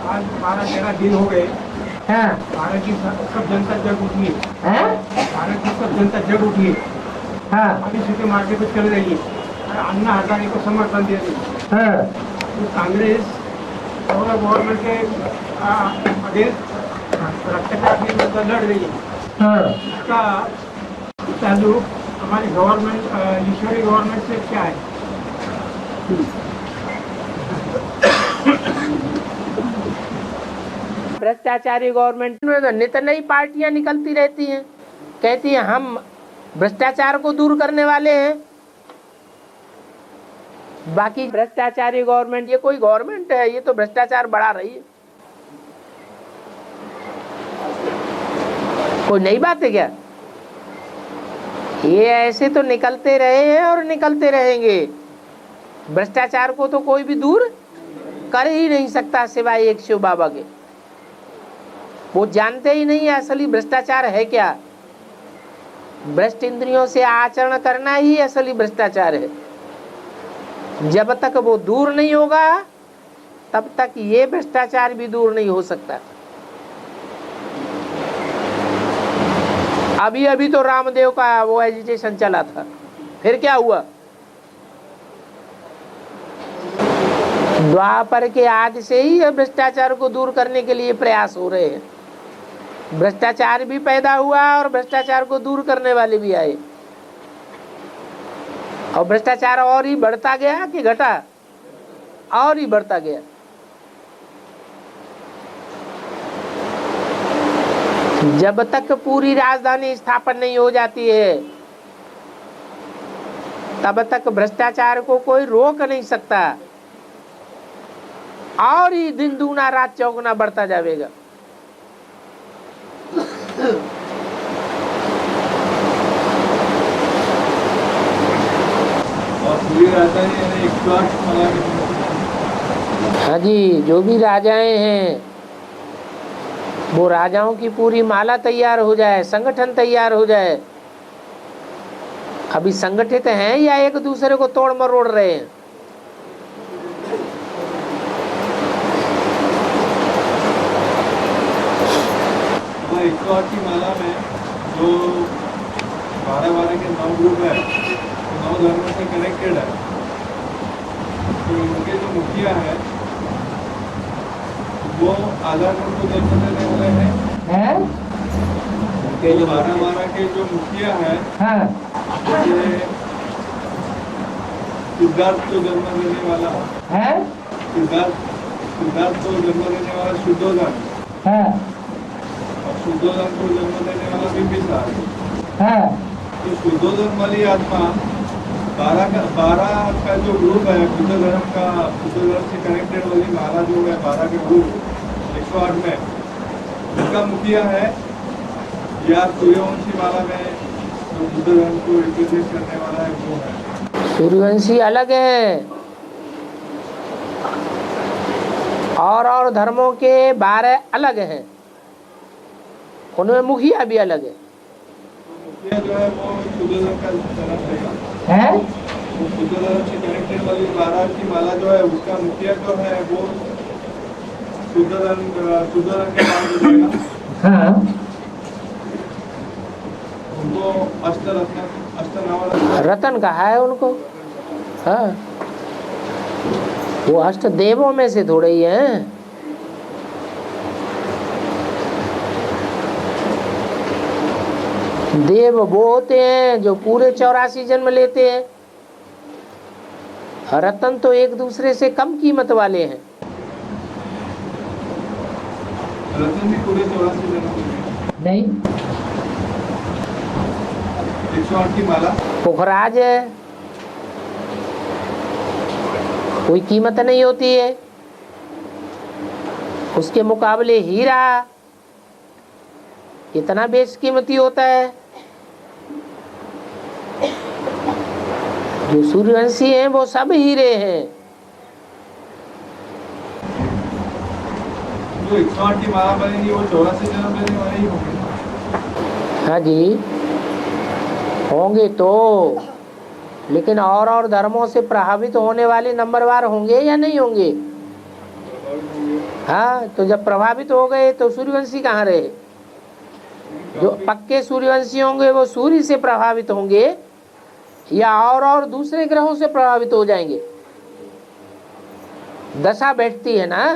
Speaker 3: आज 12-13 दिन हो गए।
Speaker 1: हाँ,
Speaker 3: भारत की सब जनता जग उठी है।
Speaker 1: हाँ,
Speaker 3: भारत की सब जनता जग उठी है।
Speaker 1: हाँ,
Speaker 3: अभी सीधे मार्केट पे चल रही है और अन्ना हजारे को समर्थन दे रही है।
Speaker 1: हाँ,
Speaker 3: तो कांग्रेस और गवर्नमेंट के अगेंस्ट भ्रष्टाचार की विरुद्ध लड़ रही है।
Speaker 1: हाँ।
Speaker 3: इसका ताल्लुक हमारी गवर्नमेंट, ईश्वरी गवर्नमेंट से क्या है?
Speaker 1: भ्रष्टाचारी गवर्नमेंट में तो नित नई पार्टियां निकलती रहती हैं, कहती हैं हम भ्रष्टाचार को दूर करने वाले हैं। बाकी भ्रष्टाचारी गवर्नमेंट, ये कोई गवर्नमेंट है? ये तो भ्रष्टाचार बढ़ा रही है। कोई नई बात है क्या? ये ऐसे तो निकलते रहे हैं और निकलते रहेंगे। भ्रष्टाचार को तो कोई भी दूर कर ही नहीं सकता सिवाय एक शिव बाबा के। वो जानते ही नहीं है असली भ्रष्टाचार है क्या। भ्रष्ट इंद्रियों से आचरण करना ही असली भ्रष्टाचार है। जब तक वो दूर नहीं होगा तब तक ये भ्रष्टाचार भी दूर नहीं हो सकता। अभी अभी तो रामदेव का वो एजिटेशन चला था, फिर क्या हुआ? द्वापर के आदि से ही भ्रष्टाचार को दूर करने के लिए प्रयास हो रहे हैं। भ्रष्टाचार भी पैदा हुआ और भ्रष्टाचार को दूर करने वाले भी आए, और भ्रष्टाचार और ही बढ़ता गया कि घटा? और ही बढ़ता गया। जब तक पूरी राजधानी स्थापन नहीं हो जाती है तब तक भ्रष्टाचार को कोई रोक नहीं सकता, और ही दिन दूना रात चौगुना बढ़ता जाएगा।
Speaker 2: और पूरी राजधानी 108 माला।
Speaker 1: हाँ जी, जो भी राजाएं हैं वो राजाओं की पूरी माला तैयार हो जाए, संगठन तैयार हो जाए। अभी संगठित हैं या एक दूसरे को तोड़ मरोड़ रहे हैं?
Speaker 2: तो 108 की माला में जो 12 के 9 ग्रुप है, 9 धर्मों से कनेक्टेड है। तो इनके जो मुखिया है वो आधार कार्ड को जन्म देने वाले हैं।
Speaker 1: के जो
Speaker 2: 12 के जो मुखिया है,
Speaker 1: हाँ,
Speaker 2: जैसे सिद्धार्थ को जन्म देने वाला
Speaker 1: है,
Speaker 2: सिद्धार्थ को जन्म देने वाला शुद्धोधन,
Speaker 1: हाँ,
Speaker 2: और शुद्धोदन को जन्म देने वाला बिंबिसार
Speaker 1: हाँ
Speaker 2: तो शुद्धोदन वाली आत्मा 12 का जो ग्रुप है बुद्ध धर्म से कनेक्टेड वाली माला जो है 12 के ग्रुप 108 में उनका मुखिया है या सूर्यवंशी माला में जो बुद्ध धर्म को रिप्रेजेंट करने वाला है वो है।
Speaker 1: सूर्यवंशी अलग है और धर्मों के 12 अलग हैं, उनमें मुखिया भी अलग है।
Speaker 2: मुखिया जो है वो बुद्ध धर्म का जन्म देगा
Speaker 1: हैं?
Speaker 2: वो बुद्ध धर्म से कनेक्टेड वाली 12 की माला जो है उसका मुखिया जो है वो शुद्ध धर्म के नाम से देगा।
Speaker 1: हाँ
Speaker 2: उनको
Speaker 1: रतन कहा है उनको। हाँ वो अष्ट देवों में से थोड़े ही हैं। देव वो होते हैं जो पूरे 84 जन्म लेते हैं, रतन तो एक दूसरे से कम कीमत वाले हैं।
Speaker 2: रतन भी पूरे 84 जन्म
Speaker 1: नहीं
Speaker 2: 108 की माला
Speaker 1: पुखराज है, कोई कीमत नहीं होती है, उसके मुकाबले हीरा कितना बेशकीमती होता है। जो सूर्यवंशी हैं वो सब हीरे हैं।
Speaker 2: जो 108 की माला बनेगी वो 84 जन्म लेने वाले ही होंगे।
Speaker 1: हाँ जी होंगे तो, लेकिन और धर्मों से प्रभावित होने वाले नंबरवार होंगे या नहीं होंगे? हाँ तो जब प्रभावित हो गए तो सूर्यवंशी कहाँ रहे? जो पक्के सूर्यवंशी होंगे वो सूर्य से प्रभावित होंगे या और दूसरे ग्रहों से प्रभावित हो जाएंगे? दशा बैठती है ना।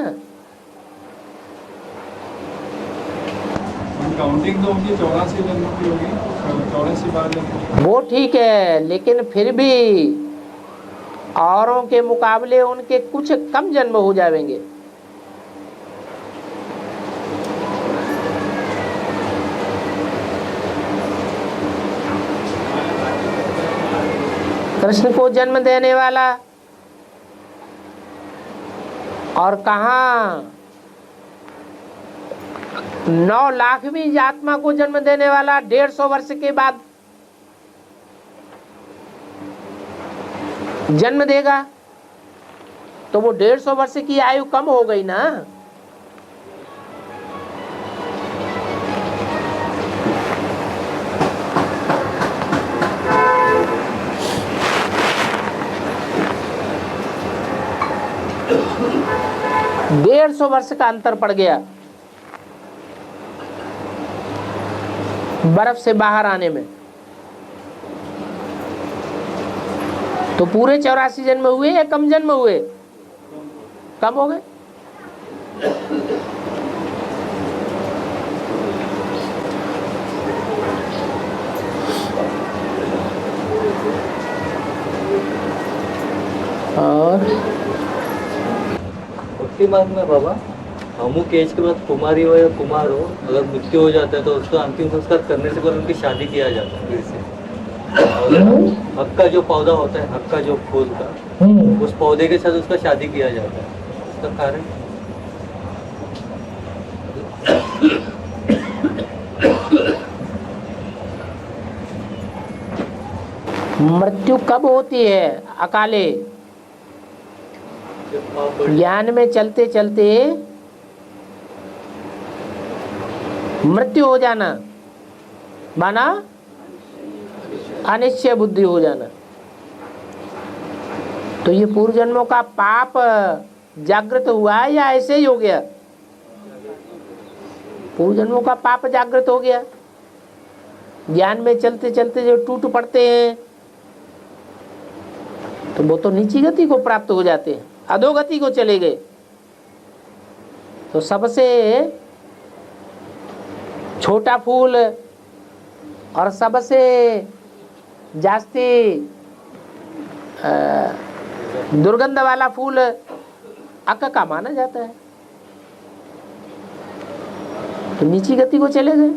Speaker 2: काउंटिंग तो उनकी 84 जन्मों की होगी, 84 बार जन्म।
Speaker 1: वो ठीक है, लेकिन फिर भी औरों के मुकाबले उनके कुछ कम जन्म हो जाएंगे। कृष्ण को जन्म देने वाला और कहाँ 9 लाखवीं आत्मा को जन्म देने वाला 150 वर्ष के बाद जन्म देगा, तो वो 150 वर्ष की आयु कम हो गई ना। डेढ़ 150 वर्ष का अंतर पड़ गया बर्फ से बाहर आने में। तो पूरे 84 जन्म हुए या कम जन्म हुए? कम हो गए। और
Speaker 4: भक्ति मार्ग में बाबा अमुक एज के बाद कुमारी हो या कुमार हो, अगर मृत्यु हो जाता है तो उसका अंतिम संस्कार करने से पहले उनकी शादी किया जाता है फिर से। और हक का जो पौधा होता है, हक का जो फूल का, उस पौधे के साथ उसका शादी किया जाता है। उसका कारण
Speaker 1: मृत्यु कब होती है? अकाले ज्ञान में चलते चलते मृत्यु हो जाना, माना अनिश्चय बुद्धि हो जाना। तो ये पूर्व जन्मों का पाप जागृत हुआ या ऐसे ही हो गया? पूर्व जन्मों का पाप जागृत हो गया। ज्ञान में चलते चलते जो टूट पड़ते हैं तो वो तो नीची गति को प्राप्त हो जाते हैं, अधोगति को चले गए। तो सबसे छोटा फूल और सबसे जास्ती दुर्गंध वाला फूल अक का माना जाता है। तो नीची गति को चले गए,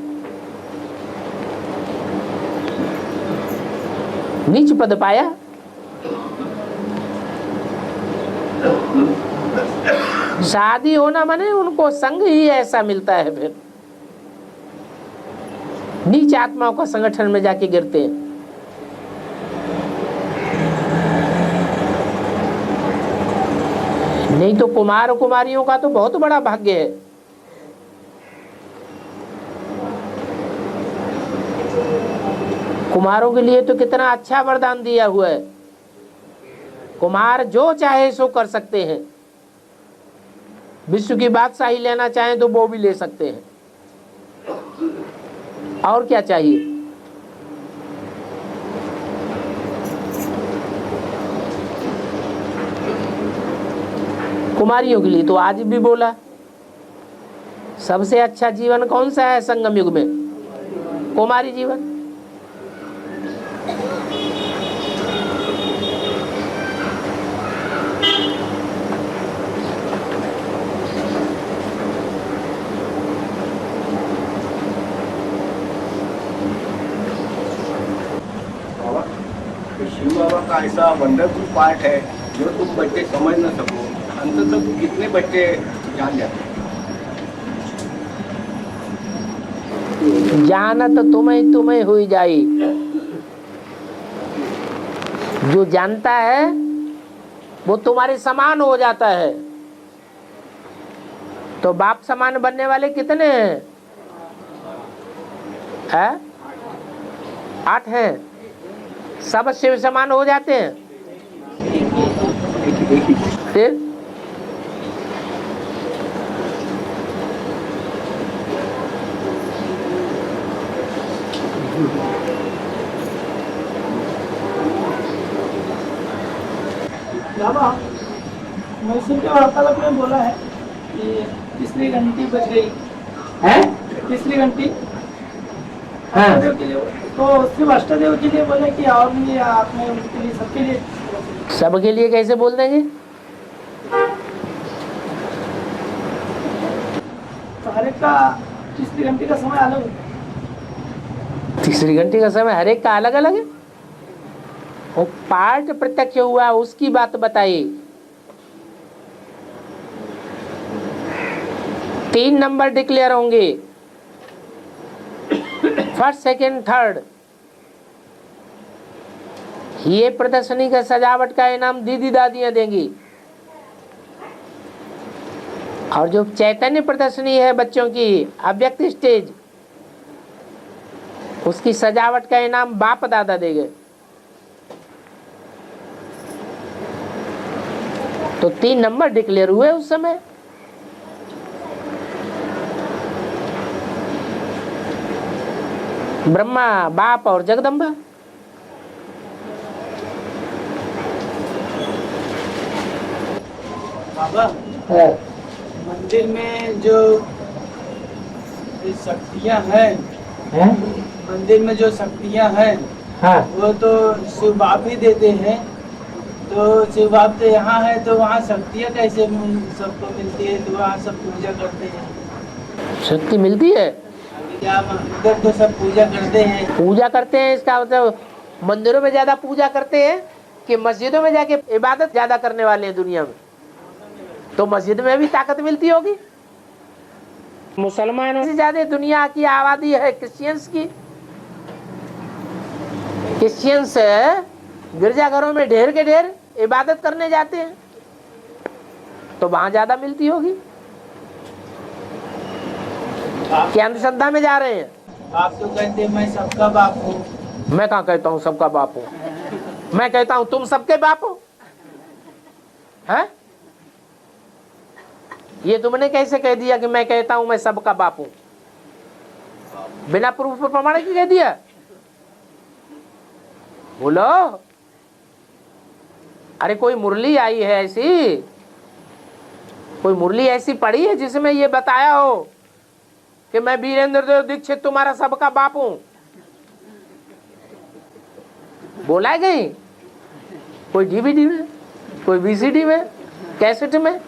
Speaker 1: नीच पद पाया। शादी होना माने उनको संग ही ऐसा मिलता है, फिर नीच आत्माओं का संगठन में जाके गिरते हैं। नहीं तो कुमार और कुमारियों का तो बहुत बड़ा भाग्य है। कुमारों के लिए तो कितना अच्छा वरदान दिया हुआ है, कुमार जो चाहे सो कर सकते हैं, विश्व की बादशाही लेना चाहें तो वो भी ले सकते हैं, और क्या चाहिए। कुमारियों के लिए तो आज भी बोला सबसे अच्छा जीवन कौन सा है संगम युग में? कुमारी जीवन।
Speaker 3: शिव बाबा का ऐसा वंडरफुल पार्ट है जो तुम बच्चे समझ न सको, अंततः कितने बच्चे जान जाते हैं।
Speaker 1: जानत तुम्हें हुई जाई। जो जानता है वो तुम्हारे समान हो जाता है। तो बाप समान बनने वाले कितने हैं? 8 हैं। सब शिव समान हो जाते हैं। फिर
Speaker 5: बाबा मैसूर के वार्तालाप में बोला है कि तीसरी घंटी बज गई
Speaker 1: है,
Speaker 5: तीसरी घंटी
Speaker 1: हाँ।
Speaker 5: अष्टदेव के लिए, तो सिर्फ अष्टदेव के लिए बोले कि और भी आप में उनके लिए सबके लिए?
Speaker 1: सबके लिए कैसे बोल देंगे?
Speaker 5: तो हर एक का तीसरी घंटी का समय अलग है।
Speaker 1: तीसरी घंटी का समय हर एक का अलग अलग है। वो पार्ट प्रत्यक्ष हुआ उसकी बात बताइए। 3 नंबर डिक्लेयर होंगे, फर्स्ट सेकंड थर्ड। ये प्रदर्शनी का सजावट का इनाम दीदी दादियां देंगी। और जो चैतन्य प्रदर्शनी है बच्चों की अव्यक्त स्टेज, उसकी सजावट का इनाम बाप दादा देंगे। तो 3 नंबर डिक्लेयर हुए उस समय। ब्रह्मा, बाप और जगदम्बा।
Speaker 5: बाबा मंदिर में जो शक्तियाँ हैं, मंदिर में जो शक्तियाँ हैं,
Speaker 1: हाँ।
Speaker 5: वो तो शिव बाप ही देते हैं। तो शिव बाप तो यहाँ है, तो वहाँ शक्तियाँ कैसे सबको मिलती है? तो वहाँ सब पूजा करते हैं।
Speaker 1: शक्ति मिलती है,
Speaker 5: क्या उधर तो सब पूजा करते हैं?
Speaker 1: पूजा करते हैं। इसका मतलब मंदिरों में ज्यादा पूजा करते हैं कि मस्जिदों में जाके इबादत ज्यादा करने वाले हैं दुनिया में? तो मस्जिद में भी ताकत मिलती होगी। मुसलमानों से ज्यादा दुनिया की आबादी है क्रिश्चियंस की। क्रिश्चियंस गिरजाघरों में ढेर के ढेर इबादत करने जाते हैं, तो वहां ज्यादा मिलती होगी। क्या अंधश्रद्धा में जा रहे हैं?
Speaker 5: आप तो कहते हैं मैं सबका बाप हूँ।
Speaker 1: मैं कहाँ कहता हूँ सबका बाप हूँ? मैं कहता हूँ तुम सबके बाप हो। हैं? ये तुमने कैसे कह दिया कि मैं कहता हूँ मैं सबका बाप हूँ? बिना प्रूफ पर प्रमाण की कह दिया? बोलो। अरे कोई मुरली आई है ऐसी, कोई मुरली ऐसी पड़ी है जिसमें ये बताया हो कि मैं वीरेंद्र देव दीक्षित तुम्हारा सबका बाप हूं? बोला है कहीं? कोई डीवीडी में, कोई वीसीडी में, कैसेट में,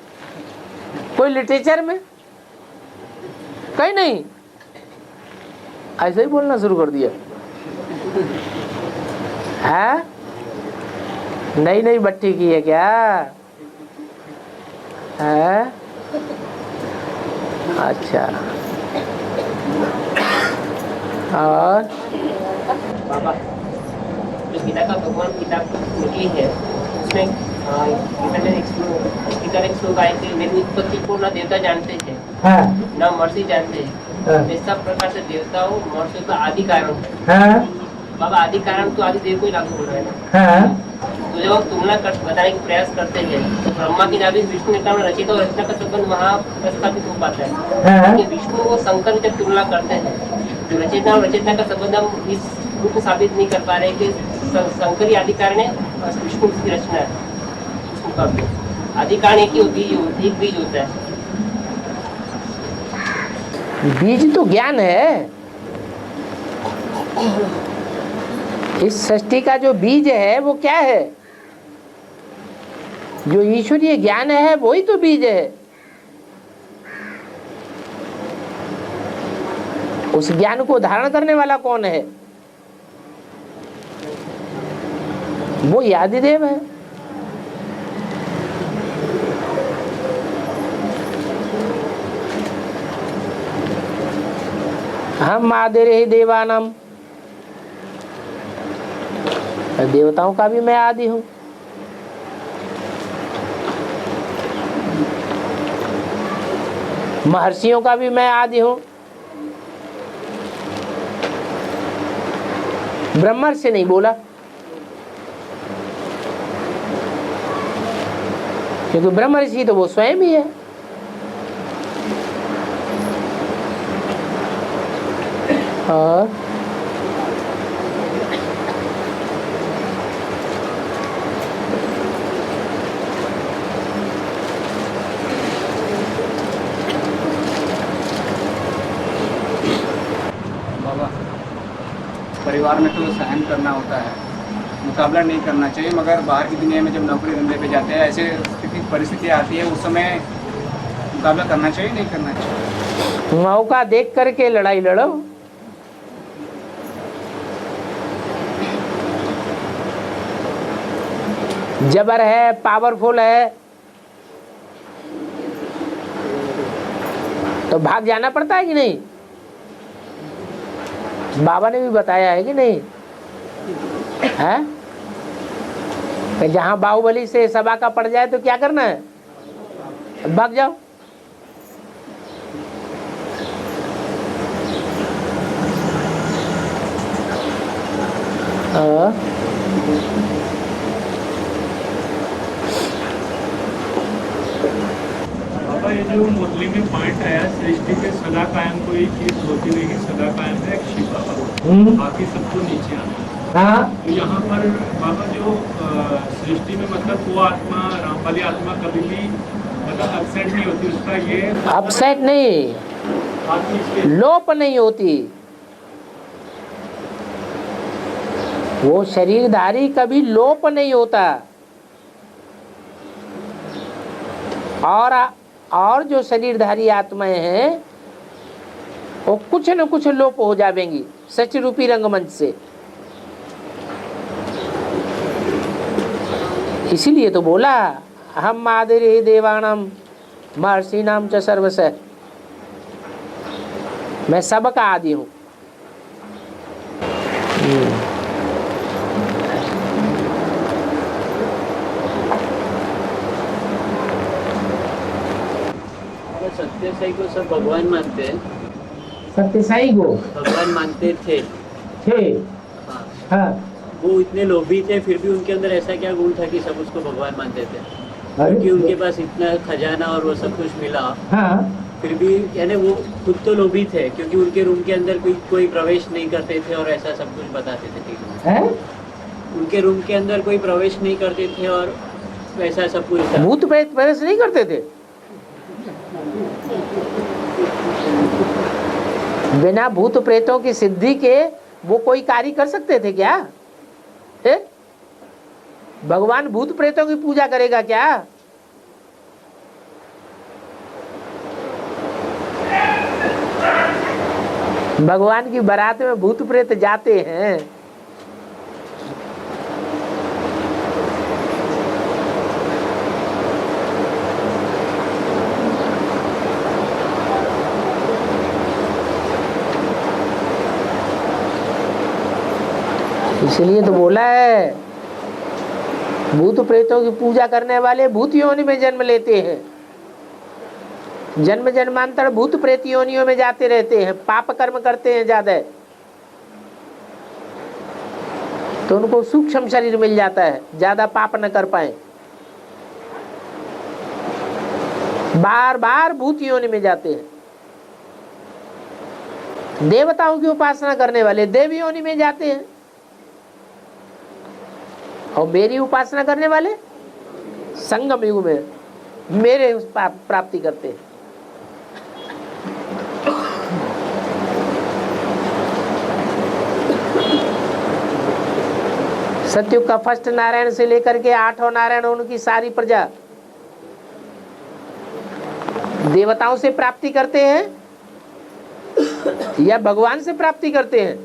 Speaker 1: कोई लिटरेचर में? कहीं नहीं। ऐसे ही बोलना शुरू कर दिया है। नई नई बट्टी की है क्या है? अच्छा, और
Speaker 6: बाबा जो गीता का भगवान किताब निकली है उसमें गीता में एक श्लोक आए थे, मेरी उत्पत्ति को न देवता जानते थे न महर्षि जानते हैं, मैं सब प्रकार से देवताओं महर्षियों का आदि कारण हूँ। बाबा आदि कारण तो आदि देव को ही लागू हो रहा है ना। तो जब हम तुलना कर बताने का प्रयास करते हैं तो ब्रह्मा की नाभि विष्णु ने कहा रचिता और रचना का संबंध वहाँ प्रस्थापित हो पाता है। विष्णु और शंकर जब तुलना करते हैं तो रचना और रचना का संबंध हम इस रूप में साबित नहीं कर पा रहे कि शंकर ही आदि कारण है और विष्णु की रचना है। आदि कारण एक ही होती है, एक बीज होता है।
Speaker 1: बीज तो ज्ञान है। इस सृष्टि का जो बीज है वो क्या है? जो ईश्वरीय ज्ञान है वही तो बीज है। उस ज्ञान को धारण करने वाला कौन है? वो आदिदेव है। हम आदिरे देवानम, देवताओं का भी मैं आदि हूं। महर्षियों का भी मैं आदि हूं। ब्रह्मर्षि नहीं बोला क्योंकि ब्रह्मर्षि तो वो स्वयं ही है। और
Speaker 7: बाबा परिवार में तो सहन करना होता है, मुकाबला नहीं करना चाहिए, मगर बाहर की दुनिया में जब नौकरी धंधे पे जाते हैं ऐसे परिस्थितियाँ आती है उस समय मुकाबला करना चाहिए नहीं करना चाहिए?
Speaker 1: मौका देख करके लड़ाई लड़ो। जबर है, पावरफुल है तो भाग जाना पड़ता है कि नहीं? बाबा ने भी बताया है कि नहीं है कि जहां बाहुबली से सभा का पड़ जाए तो क्या करना है? भाग जाओ।
Speaker 2: बाबा ये जो मुरली में पॉइंट आया सृष्टि के सदा कायम कोई चीज होती नहीं, सदा कायम है एक शिवा, बाकी सबको नीचे आना। तो यहाँ पर बाबा जो सृष्टि में मतलब वो आत्मा राम वाली आत्मा कभी भी मतलब अपसेट नहीं होती, उसका ये
Speaker 1: अपसेट नहीं, लोप नहीं होती। वो शरीरधारी कभी लोप नहीं होता। और जो शरीरधारी आत्माएं हैं वो कुछ न कुछ लोप हो जाएंगी सच रूपी रंगमंच से। इसीलिए तो बोला हम आदिरे देवानम महर्षि नाम च सर्वस, मैं सबका आदि हूं।
Speaker 6: सत्यसाई को सब भगवान मानते हैं।
Speaker 1: सत्यसाई को
Speaker 6: भगवान मानते थे।
Speaker 1: हाँ।
Speaker 6: वो इतने लोभी थे फिर भी उनके अंदर ऐसा क्या गुण था कि सब उसको भगवान मानते थे? क्योंकि उनके पास इतना खजाना और वो सब कुछ मिला।
Speaker 1: हाँ।
Speaker 6: फिर भी यानी वो खुद तो लोभी थे क्योंकि उनके रूम के अंदर कोई प्रवेश नहीं करते थे और ऐसा सब कुछ बताते थे। ठीक है, उनके रूम के अंदर कोई प्रवेश नहीं करते थे और ऐसा सब कुछ था।
Speaker 1: भूत प्रेत प्रवेश नहीं करते थे। बिना भूत प्रेतों की सिद्धि के वो कोई कार्य कर सकते थे क्या? भगवान भूत प्रेतों की पूजा करेगा क्या? भगवान की बारात में भूत प्रेत जाते हैं। इसलिए तो बोला है भूत प्रेतों की पूजा करने वाले भूत योनि में जन्म लेते हैं, जन्म जन्मांतर भूत प्रेत योनियों में जाते रहते हैं, पाप कर्म करते हैं ज्यादा, तो उनको सूक्ष्म शरीर मिल जाता है, ज्यादा पाप न कर पाए, बार बार भूत योनि में जाते हैं। देवताओं की उपासना करने वाले देव योनि में जाते हैं, और मेरी उपासना करने वाले संगम युग में मेरे प्राप्ति करते हैं। सतयुग का फर्स्ट नारायण से लेकर के 8वां नारायण उनकी सारी प्रजा देवताओं से प्राप्ति करते हैं या भगवान से प्राप्ति करते हैं?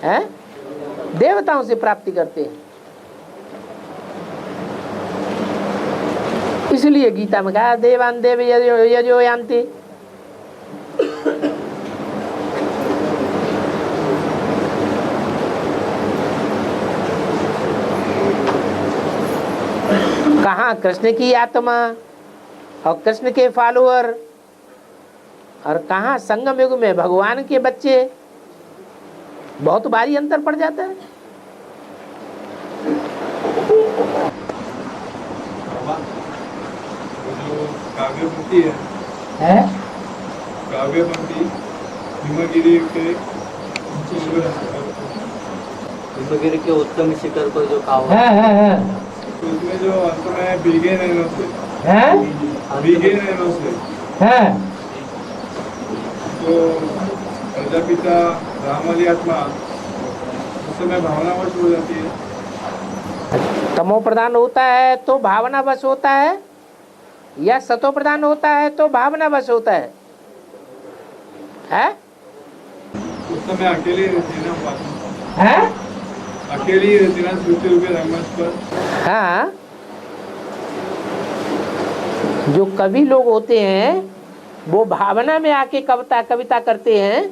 Speaker 1: हैं? देवताओं से प्राप्ति करते हैं। इसलिए गीता में कहा देवान देव यजो यान्ति। कहाँ कृष्ण की आत्मा और कृष्ण के फॉलोअर, और कहाँ संगम युग में भगवान के बच्चे। बहुत भारी अंतर पड़ जाता है।
Speaker 2: जो काव्य पंक्ति है काव्य पंक्ति हिमगिरी
Speaker 4: के उत्तम शिखर पर जो कहावत
Speaker 2: तो उसमें जो अंत में बीगे नैनों से तो प्रजापिता राम वाली आत्मा उस समय भावनावश हो जाती है।
Speaker 1: तमो प्रधान होता है तो भावनावश होता है, या सतो प्रधान होता है तो भावनावश होता है?
Speaker 2: उस समय अकेले रहती है ना, अकेली ही रहती ना श्रुति रूपी रंगमंच पर।
Speaker 1: हाँ, जो कवि लोग होते हैं वो भावना में आके कविता करते हैं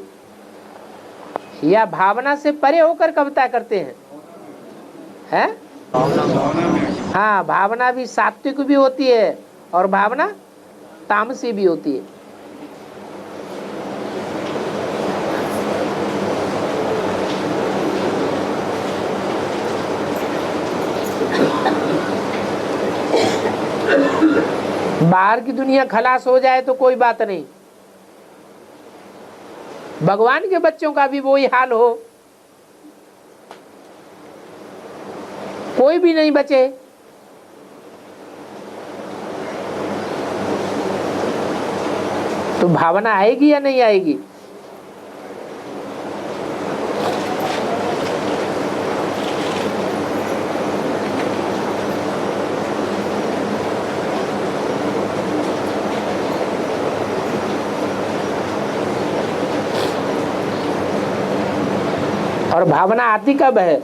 Speaker 1: या भावना से परे होकर कविता करते हैं? हैं? हाँ, भावना भी सात्विक भी होती है और भावना तामसी भी होती है। बाहर की दुनिया खलास हो जाए तो कोई बात नहीं, भगवान के बच्चों का भी वही हाल हो, कोई भी नहीं बचे, तो भावना आएगी या नहीं आएगी? और भावना आती कब है?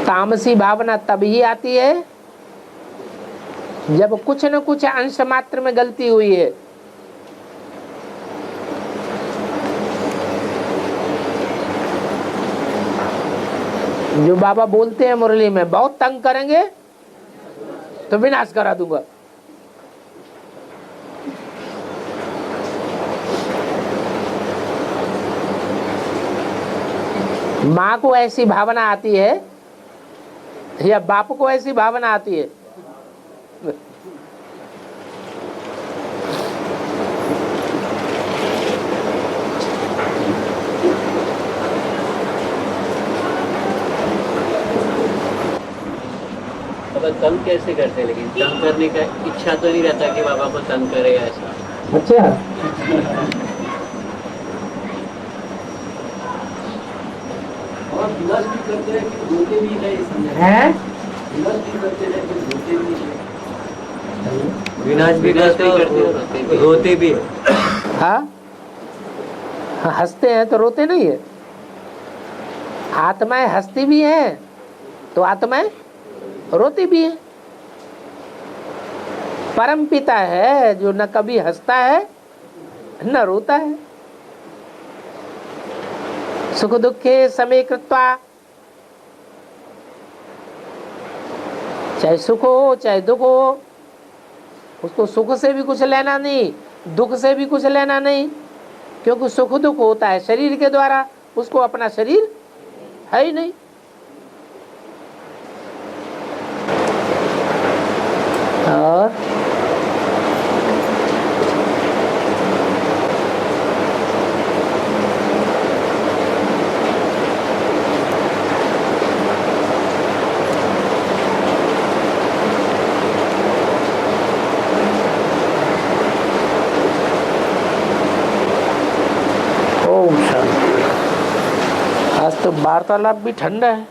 Speaker 1: तामसी भावना तभी आती है जब कुछ न कुछ अंश मात्र में गलती हुई है। जो बाबा बोलते हैं मुरली में, बहुत तंग करेंगे तो विनाश करा दूंगा। माँ को ऐसी भावना आती है या बाप को ऐसी भावना आती है?
Speaker 4: तंग कैसे करते, लेकिन तंग करने का इच्छा तो नहीं रहता कि बाबा को तंग करे ऐसा।
Speaker 1: अच्छा,
Speaker 4: और विलास भी करते हैं कि रोके भी नहीं
Speaker 1: हैं?
Speaker 4: विनाश भी करते और रोते भी है।
Speaker 1: हाँ, हंसते हैं तो रोते नहीं है। आत्माएं हंसती भी हैं तो आत्माएं रोती भी हैं। परम पिता है जो न कभी हंसता है न रोता है। सुख दुखे समय कृत्वा, चाहे सुख हो चाहे दुख हो, उसको सुख से भी कुछ लेना नहीं, दुख से भी कुछ लेना नहीं, क्योंकि सुख दुख होता है शरीर के द्वारा, उसको अपना शरीर है ही नहीं। और ओम शांति। आज तो वार्तालाप भी ठंडा है।